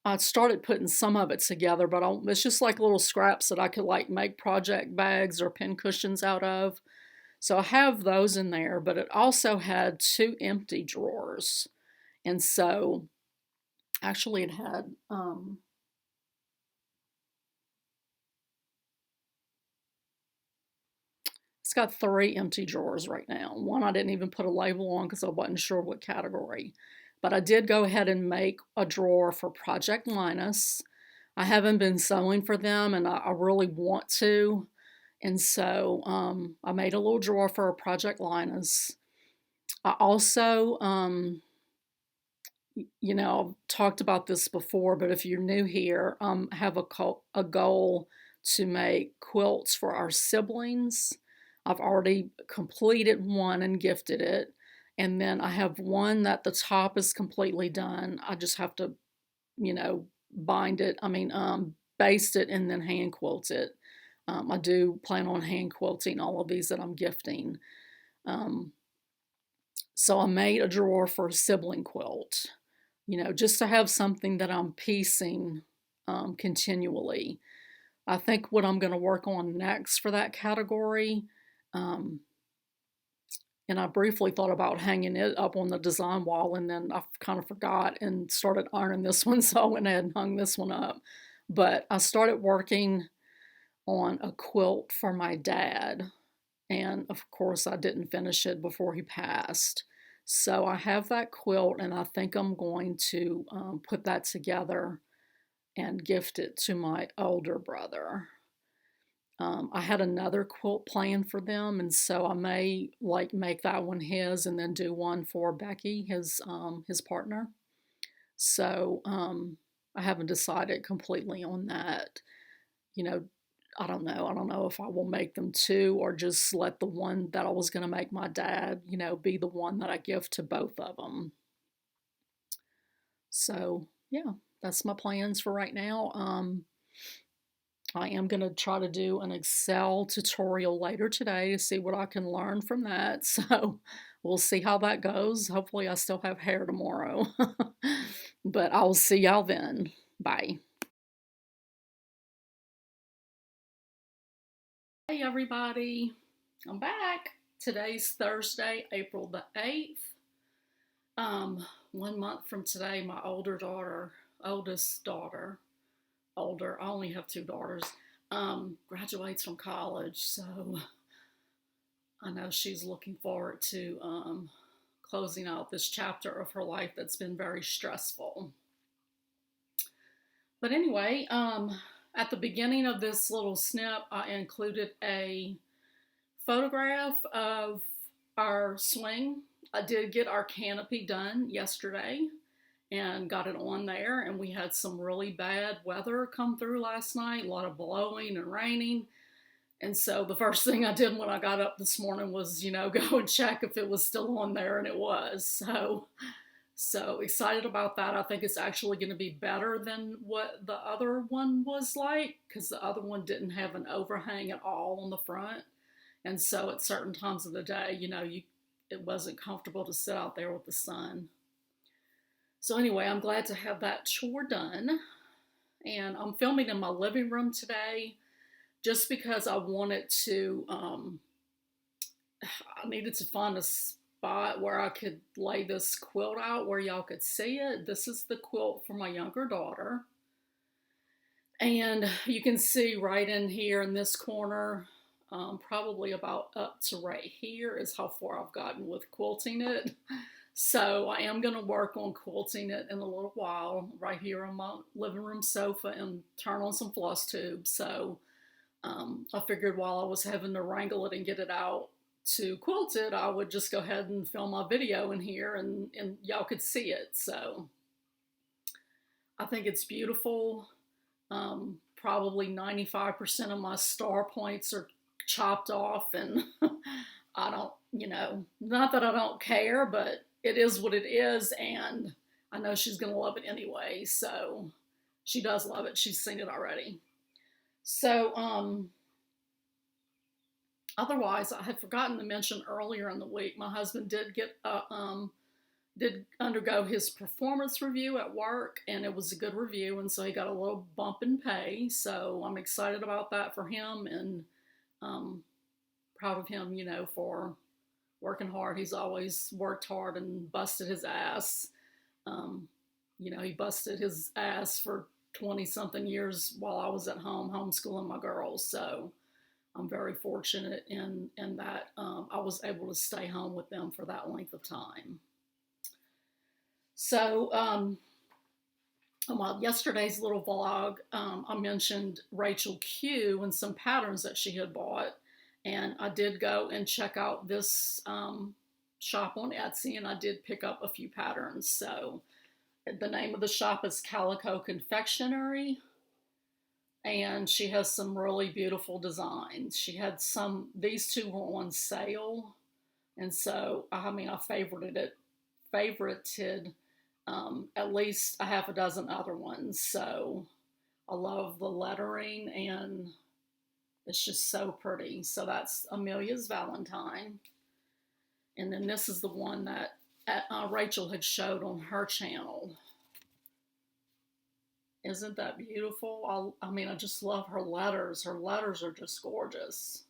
I started putting some of it together, but it's just like little scraps that I could like make project bags or pin cushions out of. So I have those in there, but it also had 2 empty drawers. And so actually it had, it's got 3 empty drawers right now. One I didn't even put a label on because I wasn't sure what category. But I did go ahead and make a drawer for Project Linus. I haven't been sewing for them, and I really want to. And so I made a little drawer for Project Linus. I also, I've talked about this before, but if you're new here, have a goal to make quilts for our siblings. I've already completed one and gifted it. And then I have one that the top is completely done. I just have to, bind it, baste it and then hand quilt it. I do plan on hand quilting all of these that I'm gifting. So I made a drawer for a sibling quilt, just to have something that I'm piecing continually. I think what I'm going to work on next for that category, and I briefly thought about hanging it up on the design wall, and then I kind of forgot and started ironing this one, so I went ahead and hung this one up. But I started working on a quilt for my dad, and of course I didn't finish it before he passed. So I have that quilt, and I think I'm going to put that together and gift it to my older brother. I had another quilt planned for them, and so I may like make that one his, and then do one for Becky, his partner. So I haven't decided completely on that. You know, I don't know. I don't know if I will make them 2 or just let the one that I was going to make my dad, be the one that I give to both of them. So yeah, that's my plans for right now. I am going to try to do an Excel tutorial later today to see what I can learn from that. So we'll see how that goes. Hopefully I still have hair tomorrow. But I'll see y'all then. Bye. Hey everybody, I'm back. Today's Thursday, April the 8th. 1 month from today, my oldest daughter, older, I only have 2 daughters, graduates from college, so I know she's looking forward to closing out this chapter of her life that's been very stressful. But anyway, at the beginning of this little snip, I included a photograph of our swing. I did get our canopy done yesterday and got it on there, and we had some really bad weather come through last night, a lot of blowing and raining. And so the first thing I did when I got up this morning was, go and check if it was still on there, and it was. So excited about that. I think it's actually going to be better than what the other one was like, because the other one didn't have an overhang at all on the front. And so at certain times of the day, it wasn't comfortable to sit out there with the sun. So anyway, I'm glad to have that chore done. And I'm filming in my living room today just because I wanted to, I needed to find a spot where I could lay this quilt out where y'all could see it. This is the quilt for my younger daughter. And you can see right in here in this corner, probably about up to right here is how far I've gotten with quilting it. So I am going to work on quilting it in a little while, right here on my living room sofa, and turn on some FlossTube. So I figured while I was having to wrangle it and get it out to quilt it, I would just go ahead and film my video in here, and y'all could see it. So I think it's beautiful. Probably 95% of my star points are chopped off, and I don't, not that I don't care, but it is what it is, and I know she's going to love it anyway. So she does love it. She's seen it already. So otherwise, I had forgotten to mention earlier in the week, my husband did undergo his performance review at work, and it was a good review, and so he got a little bump in pay. So I'm excited about that for him, and proud of him, for working hard. He's always worked hard and busted his ass. He busted his ass for 20-something years while I was at home homeschooling my girls. So I'm very fortunate in that I was able to stay home with them for that length of time. So, yesterday's little vlog, I mentioned Rachel Q and some patterns that she had bought. And I did go and check out this shop on Etsy, and I did pick up a few patterns. So the name of the shop is Calico Confectionery, and she has some really beautiful designs. She had these two were on sale, and so I favorited at least a half a dozen other ones. So I love the lettering, and it's just so pretty. So that's Amelia's Valentine. And then this is the one that Rachel had showed on her channel. Isn't that beautiful? I just love her letters. Her letters are just gorgeous.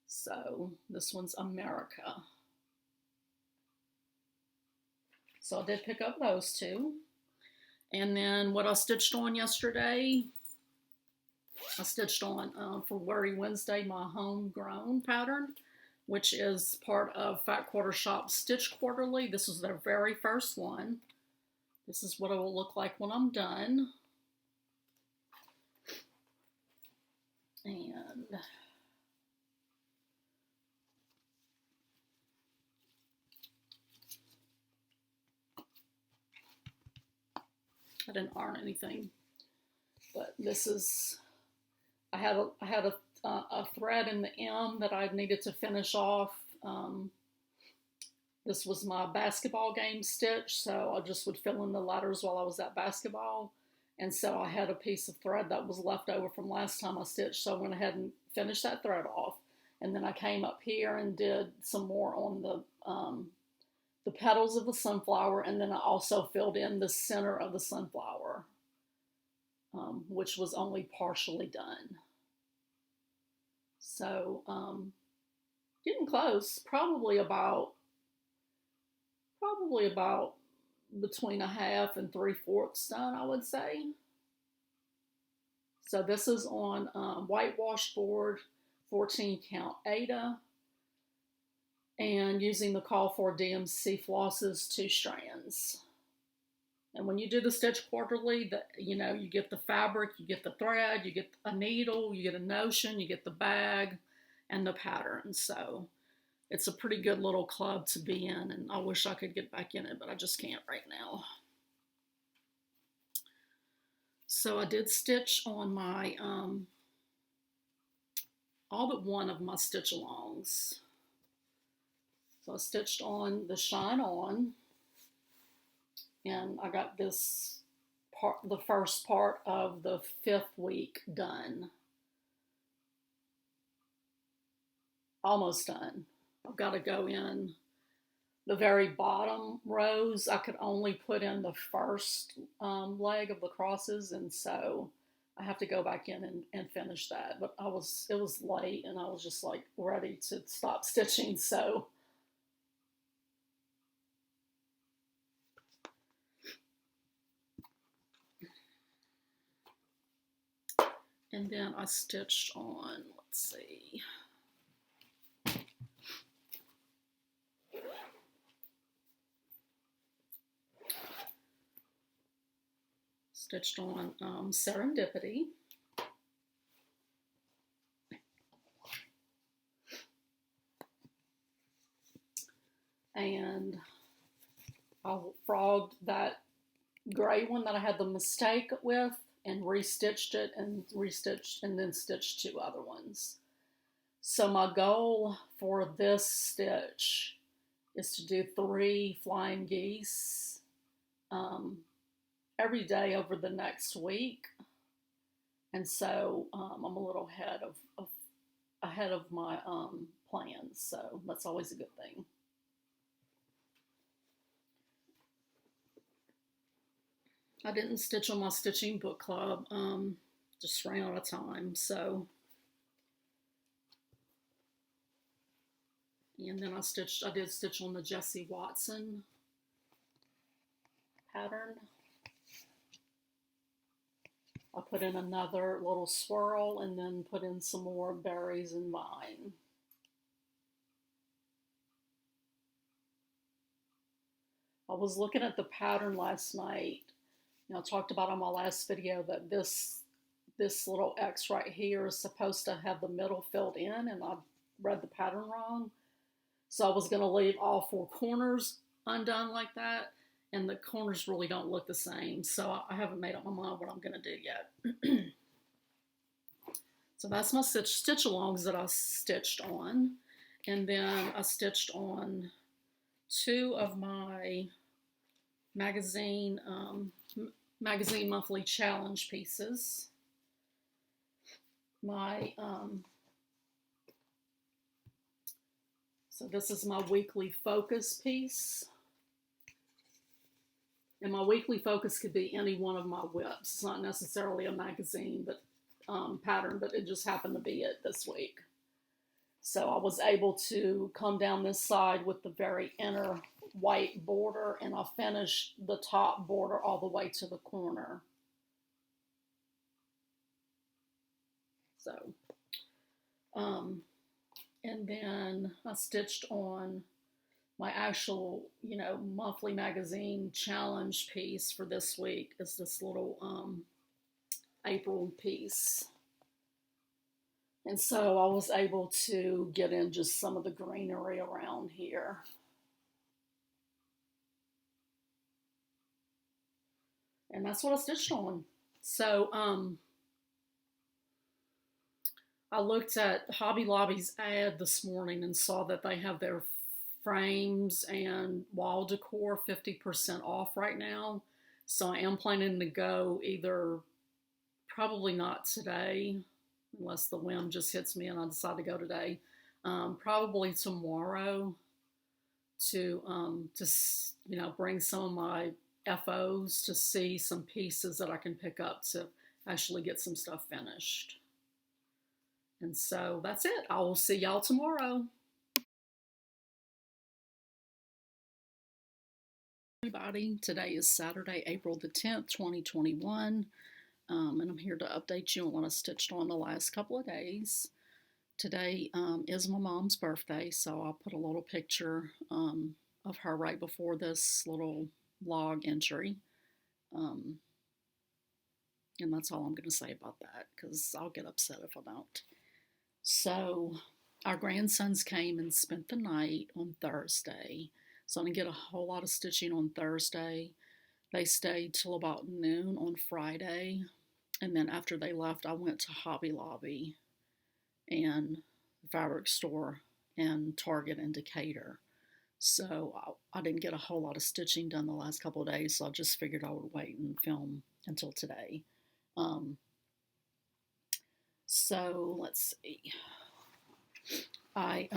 So this one's America. So I did pick up those two. And then what I stitched on yesterday, I stitched on for Worry Wednesday my homegrown pattern, which is part of Fat Quarter Shop Stitch Quarterly. This is their very first one. This is what it will look like when I'm done. And I didn't iron anything, but this is, I had a thread in the M that I needed to finish off. This was my basketball game stitch, so I just would fill in the letters while I was at basketball. And so I had a piece of thread that was left over from last time I stitched, so I went ahead and finished that thread off. And then I came up here and did some more on the petals of the sunflower, and then I also filled in the center of the sunflower, which was only partially done. So getting close, probably about between a half and 3/4 done, I would say. So this is on whitewash board, 14 count Ada, and using the Call for DMC flosses, 2 strands. And when you do the Stitch Quarterly, you get the fabric, you get the thread, you get a needle, you get a notion, you get the bag, and the pattern. So it's a pretty good little club to be in, and I wish I could get back in it, but I just can't right now. So I did stitch on my, all but one of my stitch alongs. So I stitched on the Shine On, and I got this part, the first part of the 5th week done. Almost done. I've got to go in the very bottom rows. I could only put in the first leg of the crosses, and so I have to go back in and finish that. But it was late, and I was just like ready to stop stitching. So and then I stitched on, let's see, stitched on Serendipity. And I frogged that gray one that I had the mistake with and restitched it and restitched and then stitched 2 other ones. So my goal for this stitch is to do 3 flying geese every day over the next week. And so I'm a little ahead of my plans, so that's always a good thing. I didn't stitch on my stitching book club, just ran out of time, so. And then I did stitch on the Jessie Watson pattern. I put in another little swirl and then put in some more berries and vine. I was looking at the pattern last night. You know, I talked about on my last video that this little X right here is supposed to have the middle filled in, and I read the pattern wrong. So I was going to leave all 4 corners undone like that, and the corners really don't look the same. So I haven't made up my mind what I'm going to do yet. So that's my stitch-alongs that I stitched on. And then I stitched on 2 of my magazine monthly challenge pieces. So this is my weekly focus piece. And my weekly focus could be any one of my whips. It's not necessarily a magazine pattern, but it just happened to be it this week. So I was able to come down this side with the very inner white border, and I finished the top border all the way to the corner. So, and then I stitched on my actual, monthly magazine challenge piece for this week is this little April piece. And so I was able to get in just some of the greenery around here. And that's what I stitched on. So I looked at Hobby Lobby's ad this morning and saw that they have their frames and wall decor 50% off right now. So I am planning to go probably not today, unless the whim just hits me and I decide to go today. Probably tomorrow to bring some of my FOs to see some pieces that I can pick up to actually get some stuff finished. And so that's it. I will see y'all tomorrow. Everybody, today is Saturday, April the 10th, 2021. And I'm here to update you on what I stitched on the last couple of days. Today is my mom's birthday, so I'll put a little picture of her right before this little log entry. And that's all I'm going to say about that, because I'll get upset if I don't. So our grandsons came and spent the night on Thursday. So I didn't get a whole lot of stitching on Thursday. They stayed till about noon on Friday. And then after they left, I went to Hobby Lobby and the fabric store and Target and Decatur. So I didn't get a whole lot of stitching done the last couple of days, so I just figured I would wait and film until today. So let's see. I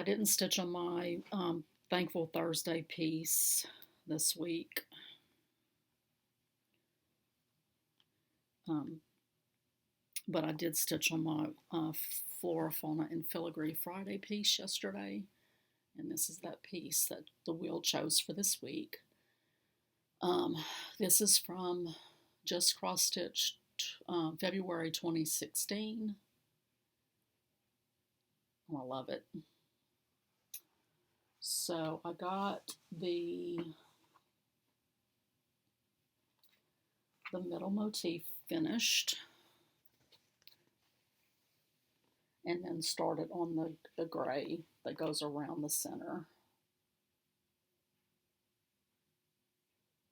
didn't stitch on my Thankful Thursday piece this week. But I did stitch on my Flora, Fauna, and Filigree Friday piece yesterday. And this is that piece that the wheel chose for this week. This is from Just CrossStitch, February 2016. I love it. So I got the the middle motif finished, and then started on the gray that goes around the center.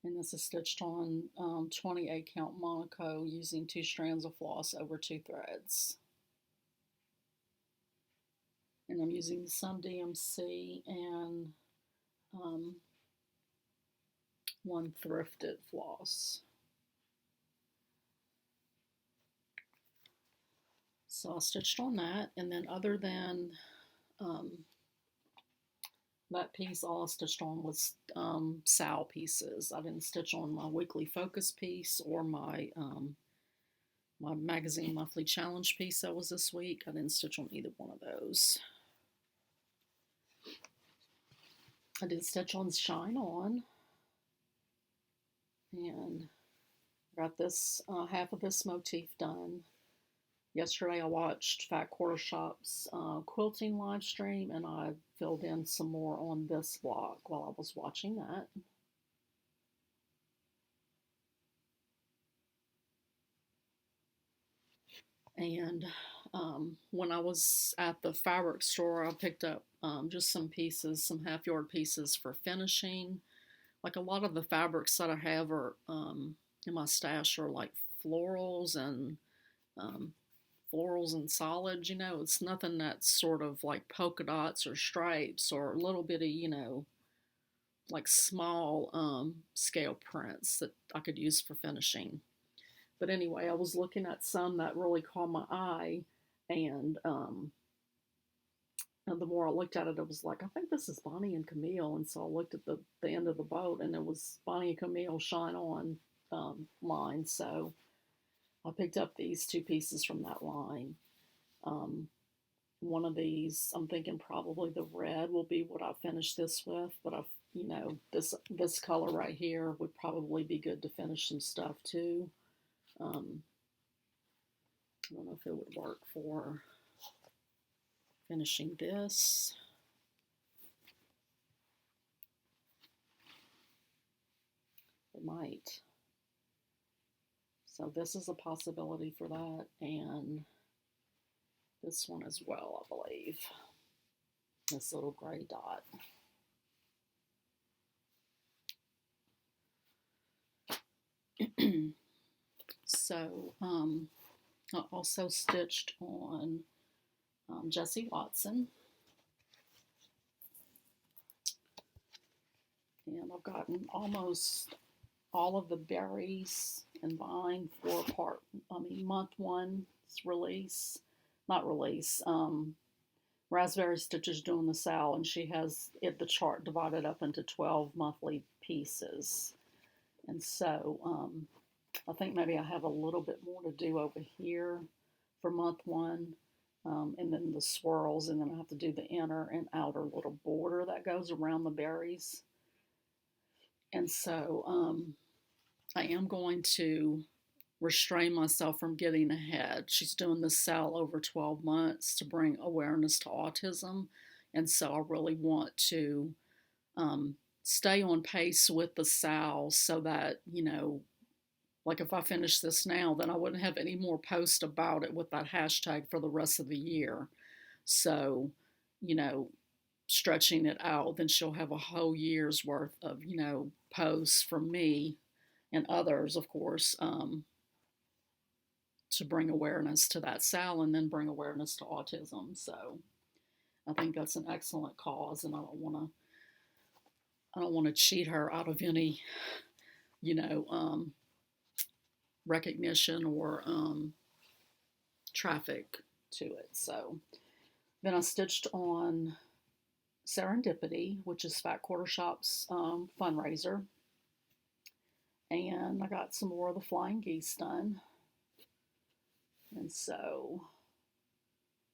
And this is stitched on 28 count Monaco using 2 strands of floss over 2 threads. And I'm using some DMC and 1 thrifted floss. So I stitched on that, and then other than that piece, all I stitched on was SAL pieces. I didn't stitch on my weekly focus piece or my my magazine monthly challenge piece that was this week. I didn't stitch on either one of those. I did stitch on Shine On, and got this half of this motif done. Yesterday I watched Fat Quarter Shop's quilting live stream, and I filled in some more on this block while I was watching that. And when I was at the fabric store, I picked up just some pieces, some half-yard pieces for finishing. Like a lot of the fabrics that I have are in my stash are like florals and solids, you know. It's nothing that's sort of like polka dots or stripes or a little bit of, you know, like small scale prints that I could use for finishing. But anyway, I was looking at some that really caught my eye, and the more I looked at it, I was like, I think this is Bonnie and Camille. And so I looked at the end of the boat, and it was Bonnie and Camille Shine On line. So I picked up these 2 pieces from that line. One of these, I'm thinking probably the red will be what I finish this with, but I've, you know, this color right here would probably be good to finish some stuff too. I don't know if it would work for finishing this. It might. So this is a possibility for that, and this one as well, I believe. This little gray dot. So I also stitched on Jessie Watson, and I've gotten almost all of the berries and vine for month 1's release, not release. Raspberry Stitcher's doing the SAL, and she has the chart divided up into 12 monthly pieces, and so I think maybe I have a little bit more to do over here for month 1, and then the swirls, and then I have to do the inner and outer little border that goes around the berries. And so I am going to restrain myself from getting ahead. She's doing the SAL over 12 months to bring awareness to autism, and so I really want to stay on pace with the SAL so that, you know, like if I finish this now, then I wouldn't have any more posts about it with that hashtag for the rest of the year. So, you know, stretching it out, then she'll have a whole year's worth of, you know, posts from me and others, of course, to bring awareness to that SAL and then bring awareness to autism. So I think that's an excellent cause, and I don't want to cheat her out of any, you know, recognition or traffic to it. So then I stitched on Serendipity, which is Fat Quarter Shop's fundraiser, and I got some more of the flying geese done, and so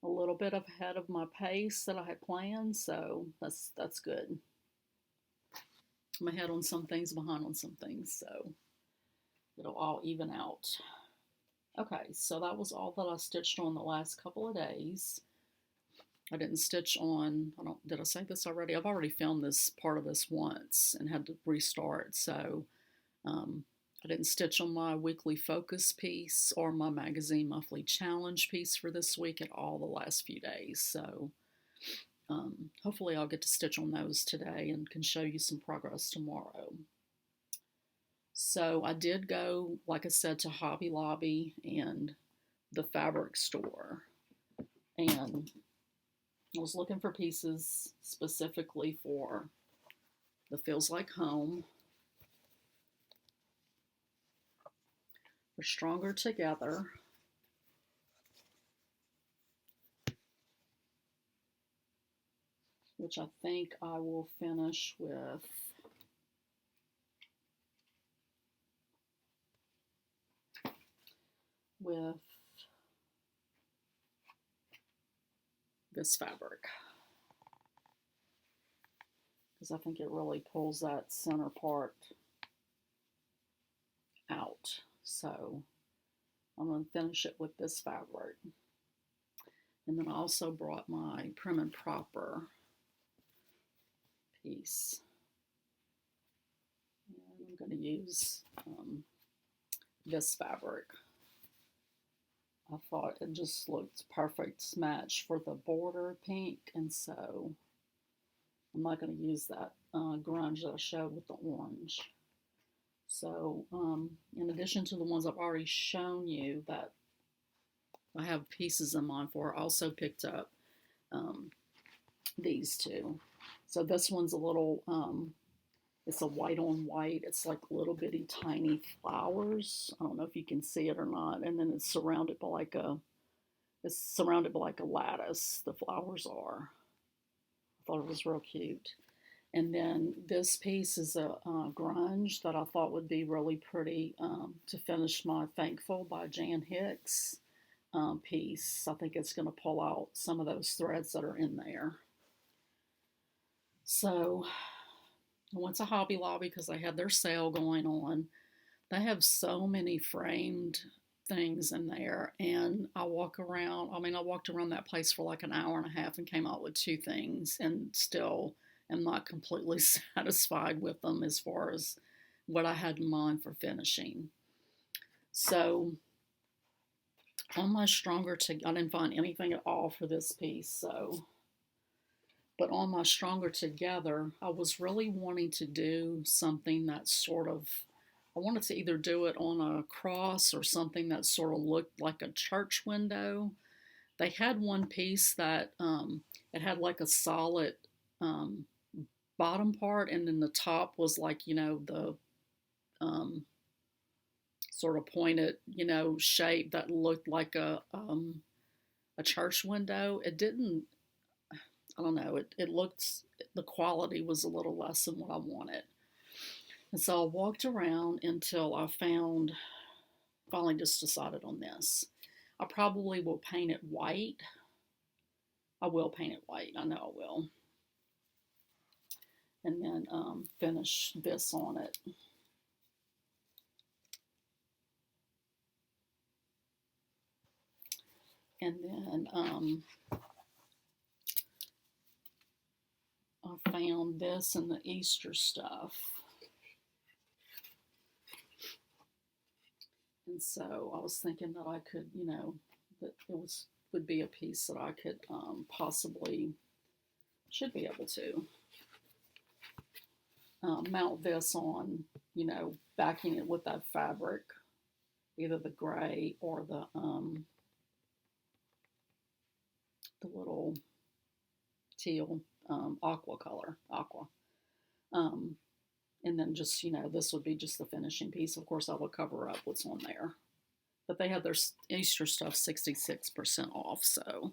a little bit ahead of my pace that I had planned, so that's good. I'm ahead on some things, behind on some things, so it'll all even out. Okay, so that was all that I stitched on the last couple of days. I didn't stitch on, did I say this already? I've already filmed this part of this once and had to restart, so I I didn't stitch on my weekly focus piece or my magazine monthly challenge piece for this week at all the last few days. So hopefully I'll get to stitch on those today and can show you some progress tomorrow. So I did go, like I said, to Hobby Lobby and the fabric store. And I was looking for pieces specifically for the Feels Like Home. We're Stronger Together. Which I think I will finish with this fabric, because I think it really pulls that center part out. So I'm going to finish it with this fabric. And then I also brought my Prim and Proper piece. And I'm going to use this fabric. I thought it just looked perfect match for the border pink, and so I'm not going to use that grunge that I showed with the orange. So in addition to the ones I've already shown you that I have pieces in mind for, I also picked up these two. So this one's a little, it's a white on white. It's like little bitty tiny flowers. I don't know if you can see it or not. And then it's surrounded by like a lattice. The flowers are. I thought it was real cute. And then this piece is a grunge that I thought would be really pretty to finish my Thankful by Jan Hicks piece. I think it's going to pull out some of those threads that are in there. So I went to Hobby Lobby because they had their sale going on. They have so many framed things in there, and I walked around that place for like an hour and a half and came out with 2 things, and still am not completely satisfied with them as far as what I had in mind for finishing. So on my I didn't find anything at all for this piece, but on my Stronger Together, I was really wanting to do something that I wanted to either do it on a cross or something that sort of looked like a church window. They had one piece that it had like a solid bottom part, and then the top was like, the sort of pointed, shape that looked like a church window. It didn't, I don't know, the quality was a little less than what I wanted. And so I walked around until I finally just decided on this. I probably will paint it white. I will paint it white, I know I will. And then finish this on it. And then I found this in the Easter stuff. And so I was thinking that I could, that it would be a piece that I could should be able to mount this on, backing it with that fabric, either the gray or the little teal aqua color, and then just, this would be just the finishing piece. Of course, I will cover up what's on there. But they had their Easter stuff 66% off, so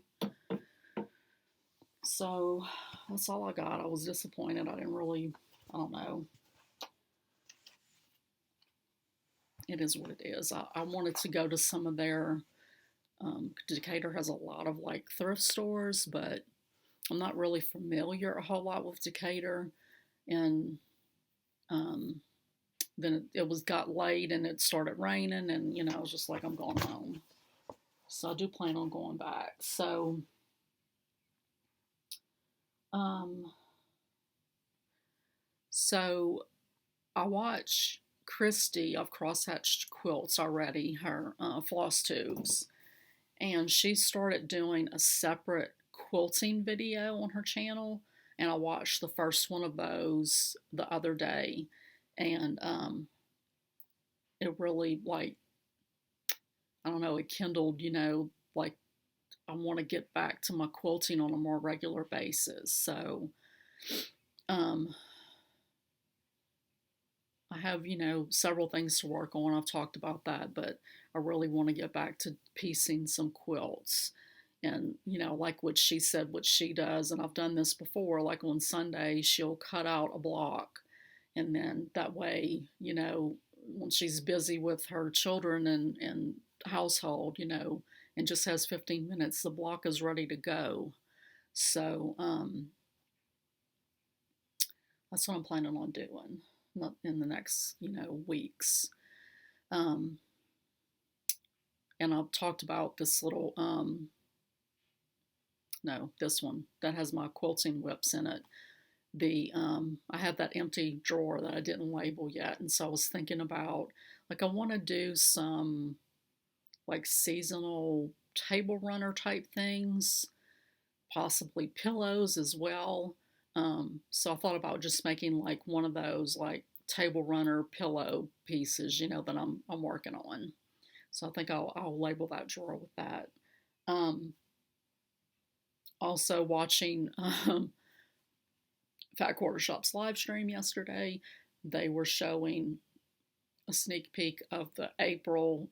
that's all I got. I was disappointed. I don't know. It is what it is. I wanted to go to some of their, Decatur has a lot of like thrift stores, but I'm not really familiar a whole lot with Decatur. And then it got late and it started raining, and I was just like, I'm going home. So I do plan on going back. So I watch Christy of CrossStitch Quilts already, her floss tubes, and she started doing a separate quilting video on her channel, and I watched the first one of those the other day, and it really, like, I don't know, it kindled, like, I want to get back to my quilting on a more regular basis. So um, I have, several things to work on. I've talked about that, but I really want to get back to piecing some quilts. And, like what she said, what she does, and I've done this before, like on Sunday, she'll cut out a block. And then that way, when she's busy with her children and household, and just has 15 minutes, the block is ready to go. So that's what I'm planning on doing in the next, weeks. And I've talked about this little, no, this one that has my quilting whips in it. I have that empty drawer that I didn't label yet. And so I was thinking about, like, I want to do some, like, seasonal table runner type things, possibly pillows as well. So I thought about just making, like, one of those, like, table runner pillow pieces, that I'm working on. So I think I'll label that drawer with that. Also watching Fat Quarter Shop's live stream yesterday. They were showing a sneak peek of the April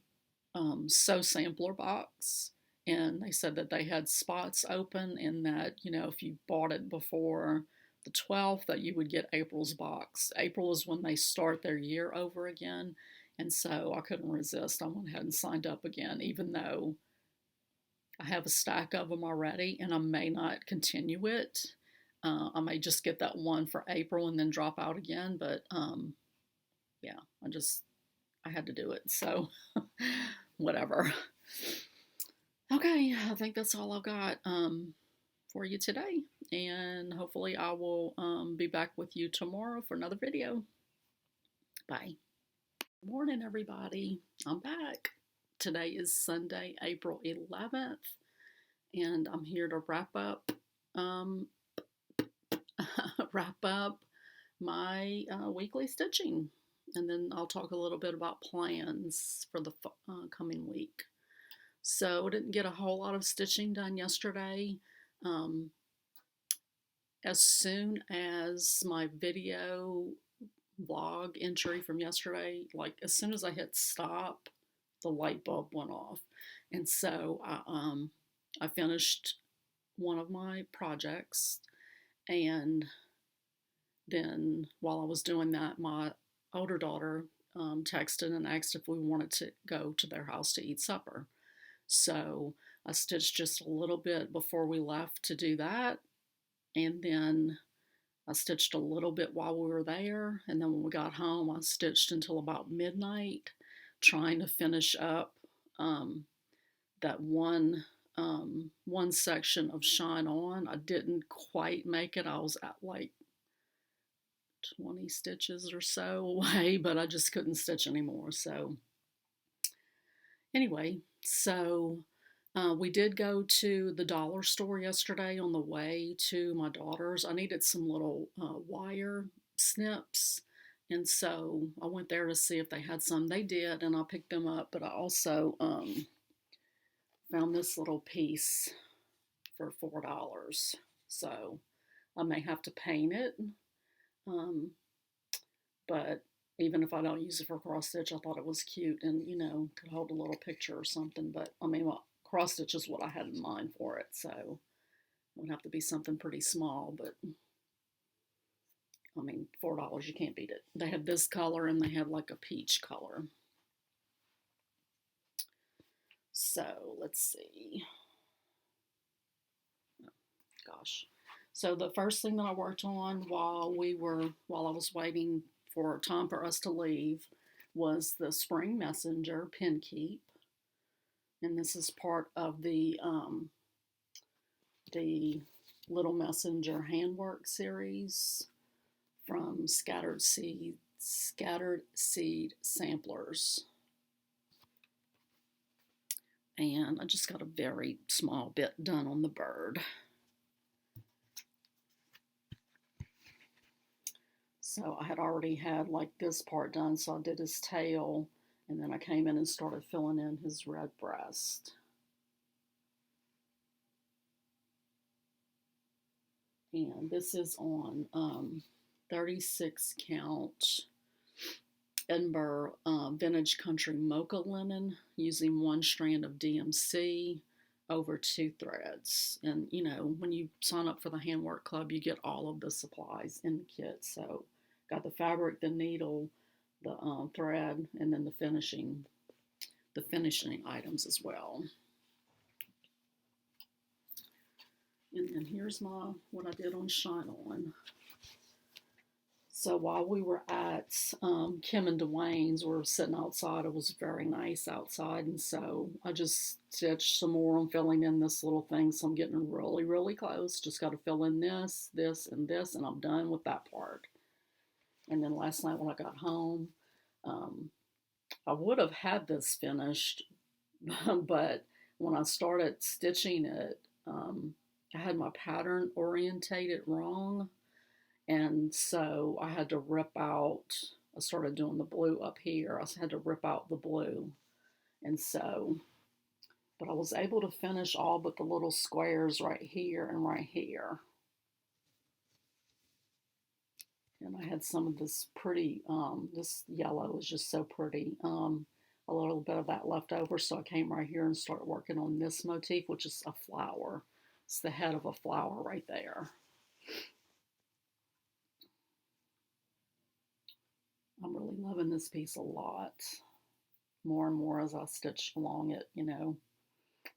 sew sampler box, and they said that they had spots open, and that, if you bought it before the 12th, that you would get April's box. April is when they start their year over again, and so I couldn't resist. I went ahead and signed up again, even though I have a stack of them already, and I may not continue it. I may just get that one for April and then drop out again, but yeah, I had to do it, so whatever. Okay, I think that's all I've got for you today, and hopefully I will be back with you tomorrow for another video. Bye. Good morning, everybody. I'm back. Today is Sunday, April 11th, and I'm here to wrap up my weekly stitching, and then I'll talk a little bit about plans for the coming week. So I didn't get a whole lot of stitching done yesterday. As soon as my video vlog entry from yesterday, like as soon as I hit stop, the light bulb went off, and so I finished one of my projects, and then while I was doing that, my older daughter texted and asked if we wanted to go to their house to eat supper. So I stitched just a little bit before we left to do that, and then I stitched a little bit while we were there, and then when we got home, I stitched until about midnight, trying to finish up that one section of Shine On. I didn't quite make it. I was at like 20 stitches or so away, but I just couldn't stitch anymore. So anyway, so we did go to the dollar store yesterday on the way to my daughter's. I needed some little wire snips, and so I went there to see if they had some. They did, and I picked them up, but I also found this little piece for $4. So I may have to paint it, but even if I don't use it for cross stitch, I thought it was cute and, could hold a little picture or something. But I mean, cross stitch is what I had in mind for it, so it would have to be something pretty small. But I mean, $4, you can't beat it. They had this color and they had like a peach color. So let's see. Oh, gosh. So the first thing that I worked on while I was waiting for time for us to leave was the Spring Messenger pin keep, and this is part of the Little Messenger handwork series from Scattered Seeds scattered seed samplers. And I just got a very small bit done on the bird. So I had already had like this part done, so I did his tail, and then I came in and started filling in his red breast. And this is on 36 count Edinburgh Vintage Country Mocha Linen, using 1 strand of DMC over 2 threads. And you know, when you sign up for the Handwork Club, you get all of the supplies in the kit. So got the fabric, the needle, the thread, and then the finishing items as well. And then here's what I did on Shine On. So while we were at Kim and Dwayne's, we were sitting outside. It was very nice outside, and so I just stitched some more on filling in this little thing. So I'm getting really, really close. Just got to fill in this, this, and this, and I'm done with that part. And then last night when I got home, I would have had this finished, but when I started stitching it, I had my pattern orientated wrong, and so I had to rip out, I started doing the blue up here, I had to rip out the blue, and so, but I was able to finish all but the little squares right here and right here. And I had some of this pretty, this yellow is just so pretty, a little bit of that left over, so I came right here and started working on this motif, which is a flower. It's the head of a flower right there. I'm really loving this piece a lot. More and more as I stitch along it, you know.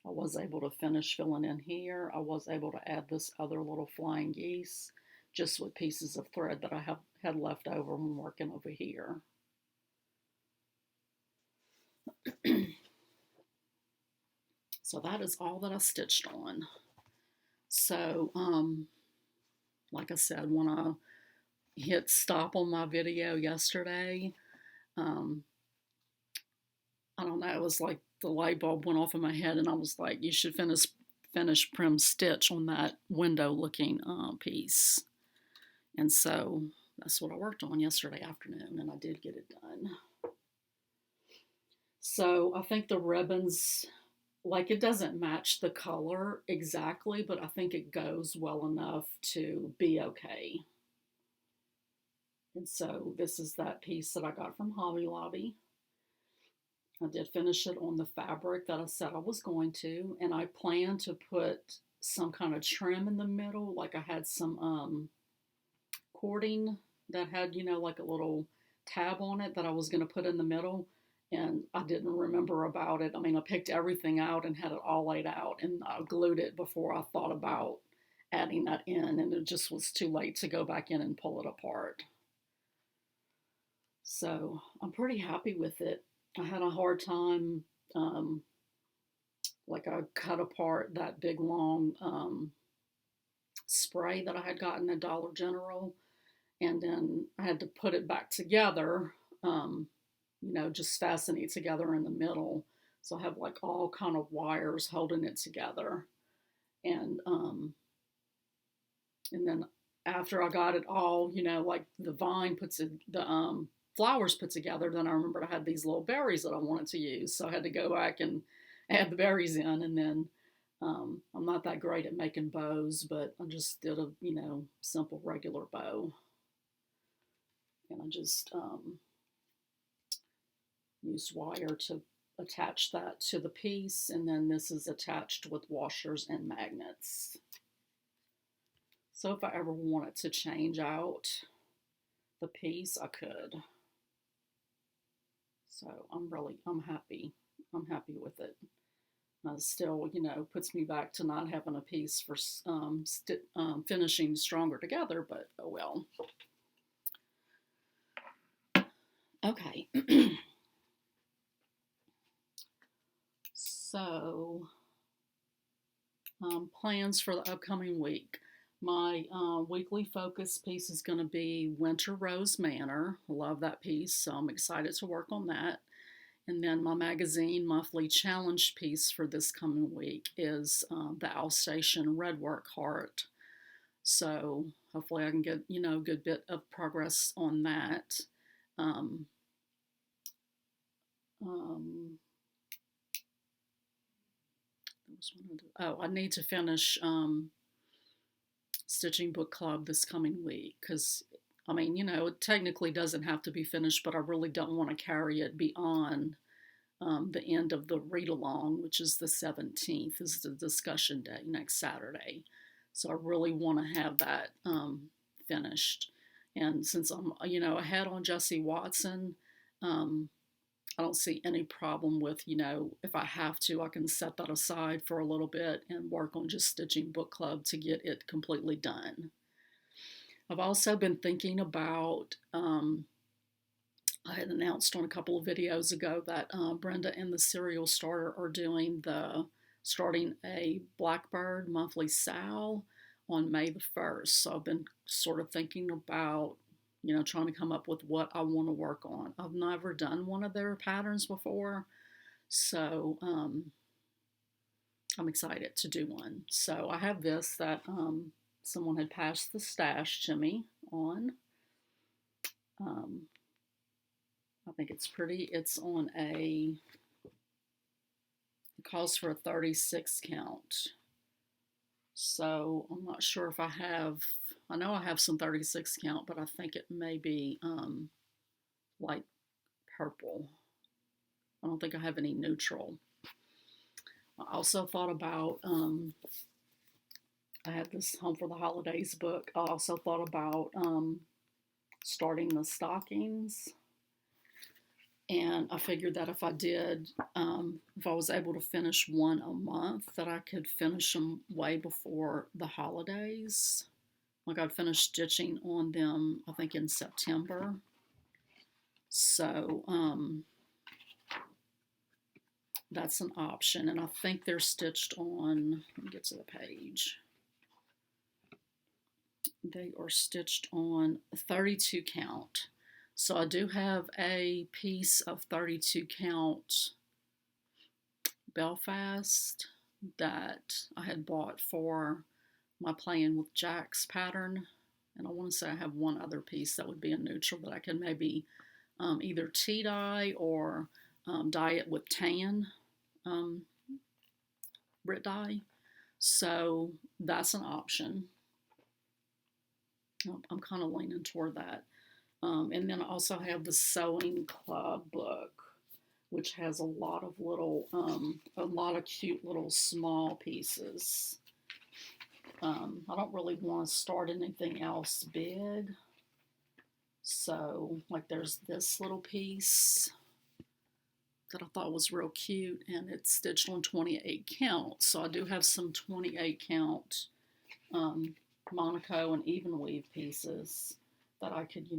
I was able to finish filling in here. I was able to add this other little flying geese just with pieces of thread that I had left over when working over here. So that is all that I stitched on. So, like I said, when I hit stop on my video yesterday, I don't know, it was like the light bulb went off in my head, and I was like, you should finish Prim Stitch on that window looking piece. And so that's what I worked on yesterday afternoon, and I did get it done. So I think the ribbons, like, it doesn't match the color exactly, but I think it goes well enough to be okay. And so this is that piece that I got from Hobby Lobby. I did finish it on the fabric that I said I was going to, and I plan to put some kind of trim in the middle. Like I had some cording that had, you know, like a little tab on it that I was going to put in the middle, and I didn't remember about it. I mean, I picked everything out and had it all laid out, and I glued it before I thought about adding that in, and it just was too late to go back in and pull it apart. So I'm pretty happy with it. I had a hard time, like I cut apart that big long spray that I had gotten at Dollar General, and then I had to put it back together, you know, just fasten it together in the middle. So I have like all kind of wires holding it together. And then after I got it all, you know, like the vine puts it, the flowers put together, then I remembered I had these little berries that I wanted to use. So I had to go back and add the berries in. And then I'm not that great at making bows, but I just did a, you know, simple regular bow. And I just used wire to attach that to the piece. And then this is attached with washers and magnets. So if I ever wanted to change out the piece, I could. So I'm happy. I'm happy with it. Still, you know, puts me back to not having a piece for finishing stronger together, but oh well. Okay. So, plans for the upcoming week. My weekly focus piece is going to be Winter Rose Manor. Love that piece, so I'm excited to work on that. And then my magazine monthly challenge piece for this coming week is the Alsatian Redwork heart. So hopefully I can get, a good bit of progress on that. Um, I need to finish Stitching Book Club this coming week because, it technically doesn't have to be finished, but I really don't want to carry it beyond the end of the read-along, which is the 17th, is the discussion day next Saturday. So I really want to have that finished. And since I'm, ahead on Jessie Watson, I don't see any problem with, if I have to, I can set that aside for a little bit and work on just Stitching Book Club to get it completely done. I've also been thinking about, I had announced on a couple of videos ago that Brenda and the Serial Starter are starting a Blackbird monthly sal on May the 1st. So I've been sort of thinking about, trying to come up with what I want to work on. I've never done one of their patterns before, so I'm excited to do one. So I have this that someone had passed the stash to me on. I think it's pretty. It's on it calls for a 36 count. So I'm not sure if I know I have some 36 count, but I think it may be like purple. I don't think I have any neutral. I also thought about, I had this Home for the Holidays book. I also thought about starting the stockings. And I figured that if I was able to finish one a month, that I could finish them way before the holidays. Like I'd finish stitching on them, I think in September. So that's an option. And I think they're stitched on, let me get to the page. They are stitched on 32 count. So I do have a piece of 32 count Belfast that I had bought for my Playing with Jack's pattern. And I want to say I have one other piece that would be a neutral that I can maybe either tea dye or dye it with tan Brit dye. So that's an option. I'm kind of leaning toward that. And then I also have the Sewing Club book, which has a lot of cute little small pieces. I don't really want to start anything else big. So, like there's this little piece that I thought was real cute, and it's stitched on 28 count. So I do have some 28 count Monaco and even weave pieces that I could,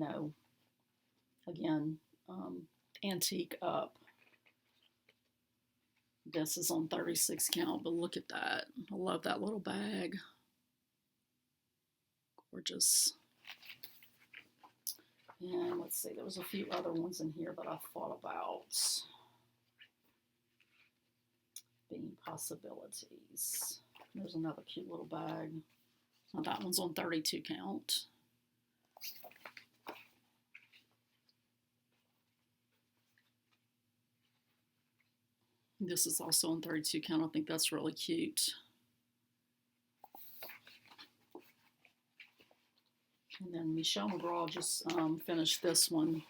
again, antique up. This is on 36 count, but look at that. I love that little bag. Gorgeous. And let's see, there was a few other ones in here that I thought about being possibilities. There's another cute little bag. Now that one's on 32 count. This is also on 32 count. I think that's really cute. And then Michelle McGraw just finished this one.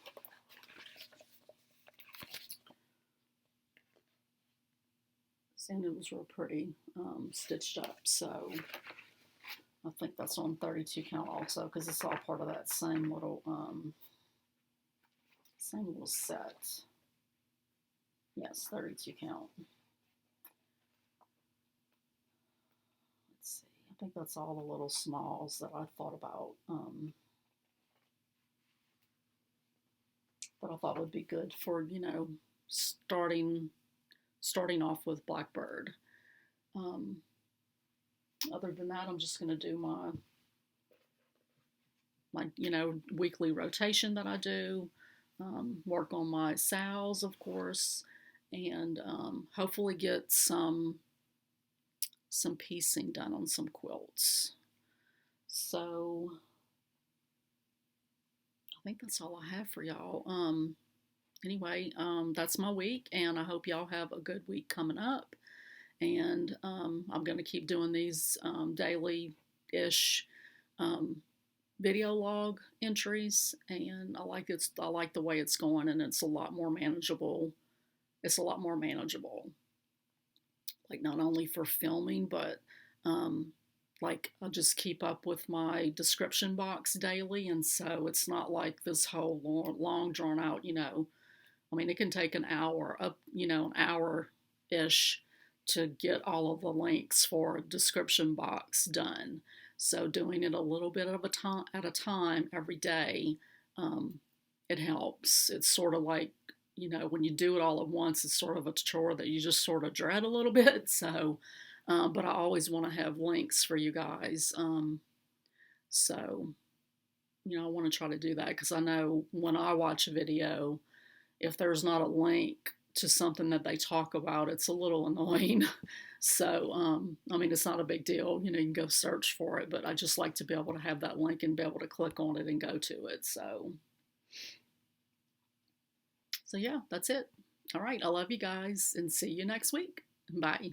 And it was real pretty, stitched up. So I think that's on 32 count also, because it's all part of that same little set. Yes, 32 count. Let's see. I think that's all the little smalls that I thought about. That I thought would be good for, starting off with Blackbird. Other than that, I'm just going to do my my, weekly rotation that I do, work on my sows, of course, and hopefully get some piecing done on some quilts. So I think that's all I have for y'all. Anyway, that's my week, and I hope y'all have a good week coming up. And I'm going to keep doing these daily-ish video log entries, and I like the way it's going, and it's a lot more manageable. It's a lot more manageable, like not only for filming, but like I'll just keep up with my description box daily, and so it's not like this whole long drawn out. I mean, it can take an hour an hour-ish to get all of the links for a description box done. So doing it a little bit at a time every day, it helps. It's sort of like, when you do it all at once, it's sort of a chore that you just sort of dread a little bit. So, but I always want to have links for you guys. So, I want to try to do that, because I know when I watch a video, if there's not a link to something that they talk about, it's a little annoying. So, I mean, it's not a big deal. You can go search for it, but I just like to be able to have that link and be able to click on it and go to it. So yeah, that's it. All right. I love you guys, and see you next week. Bye.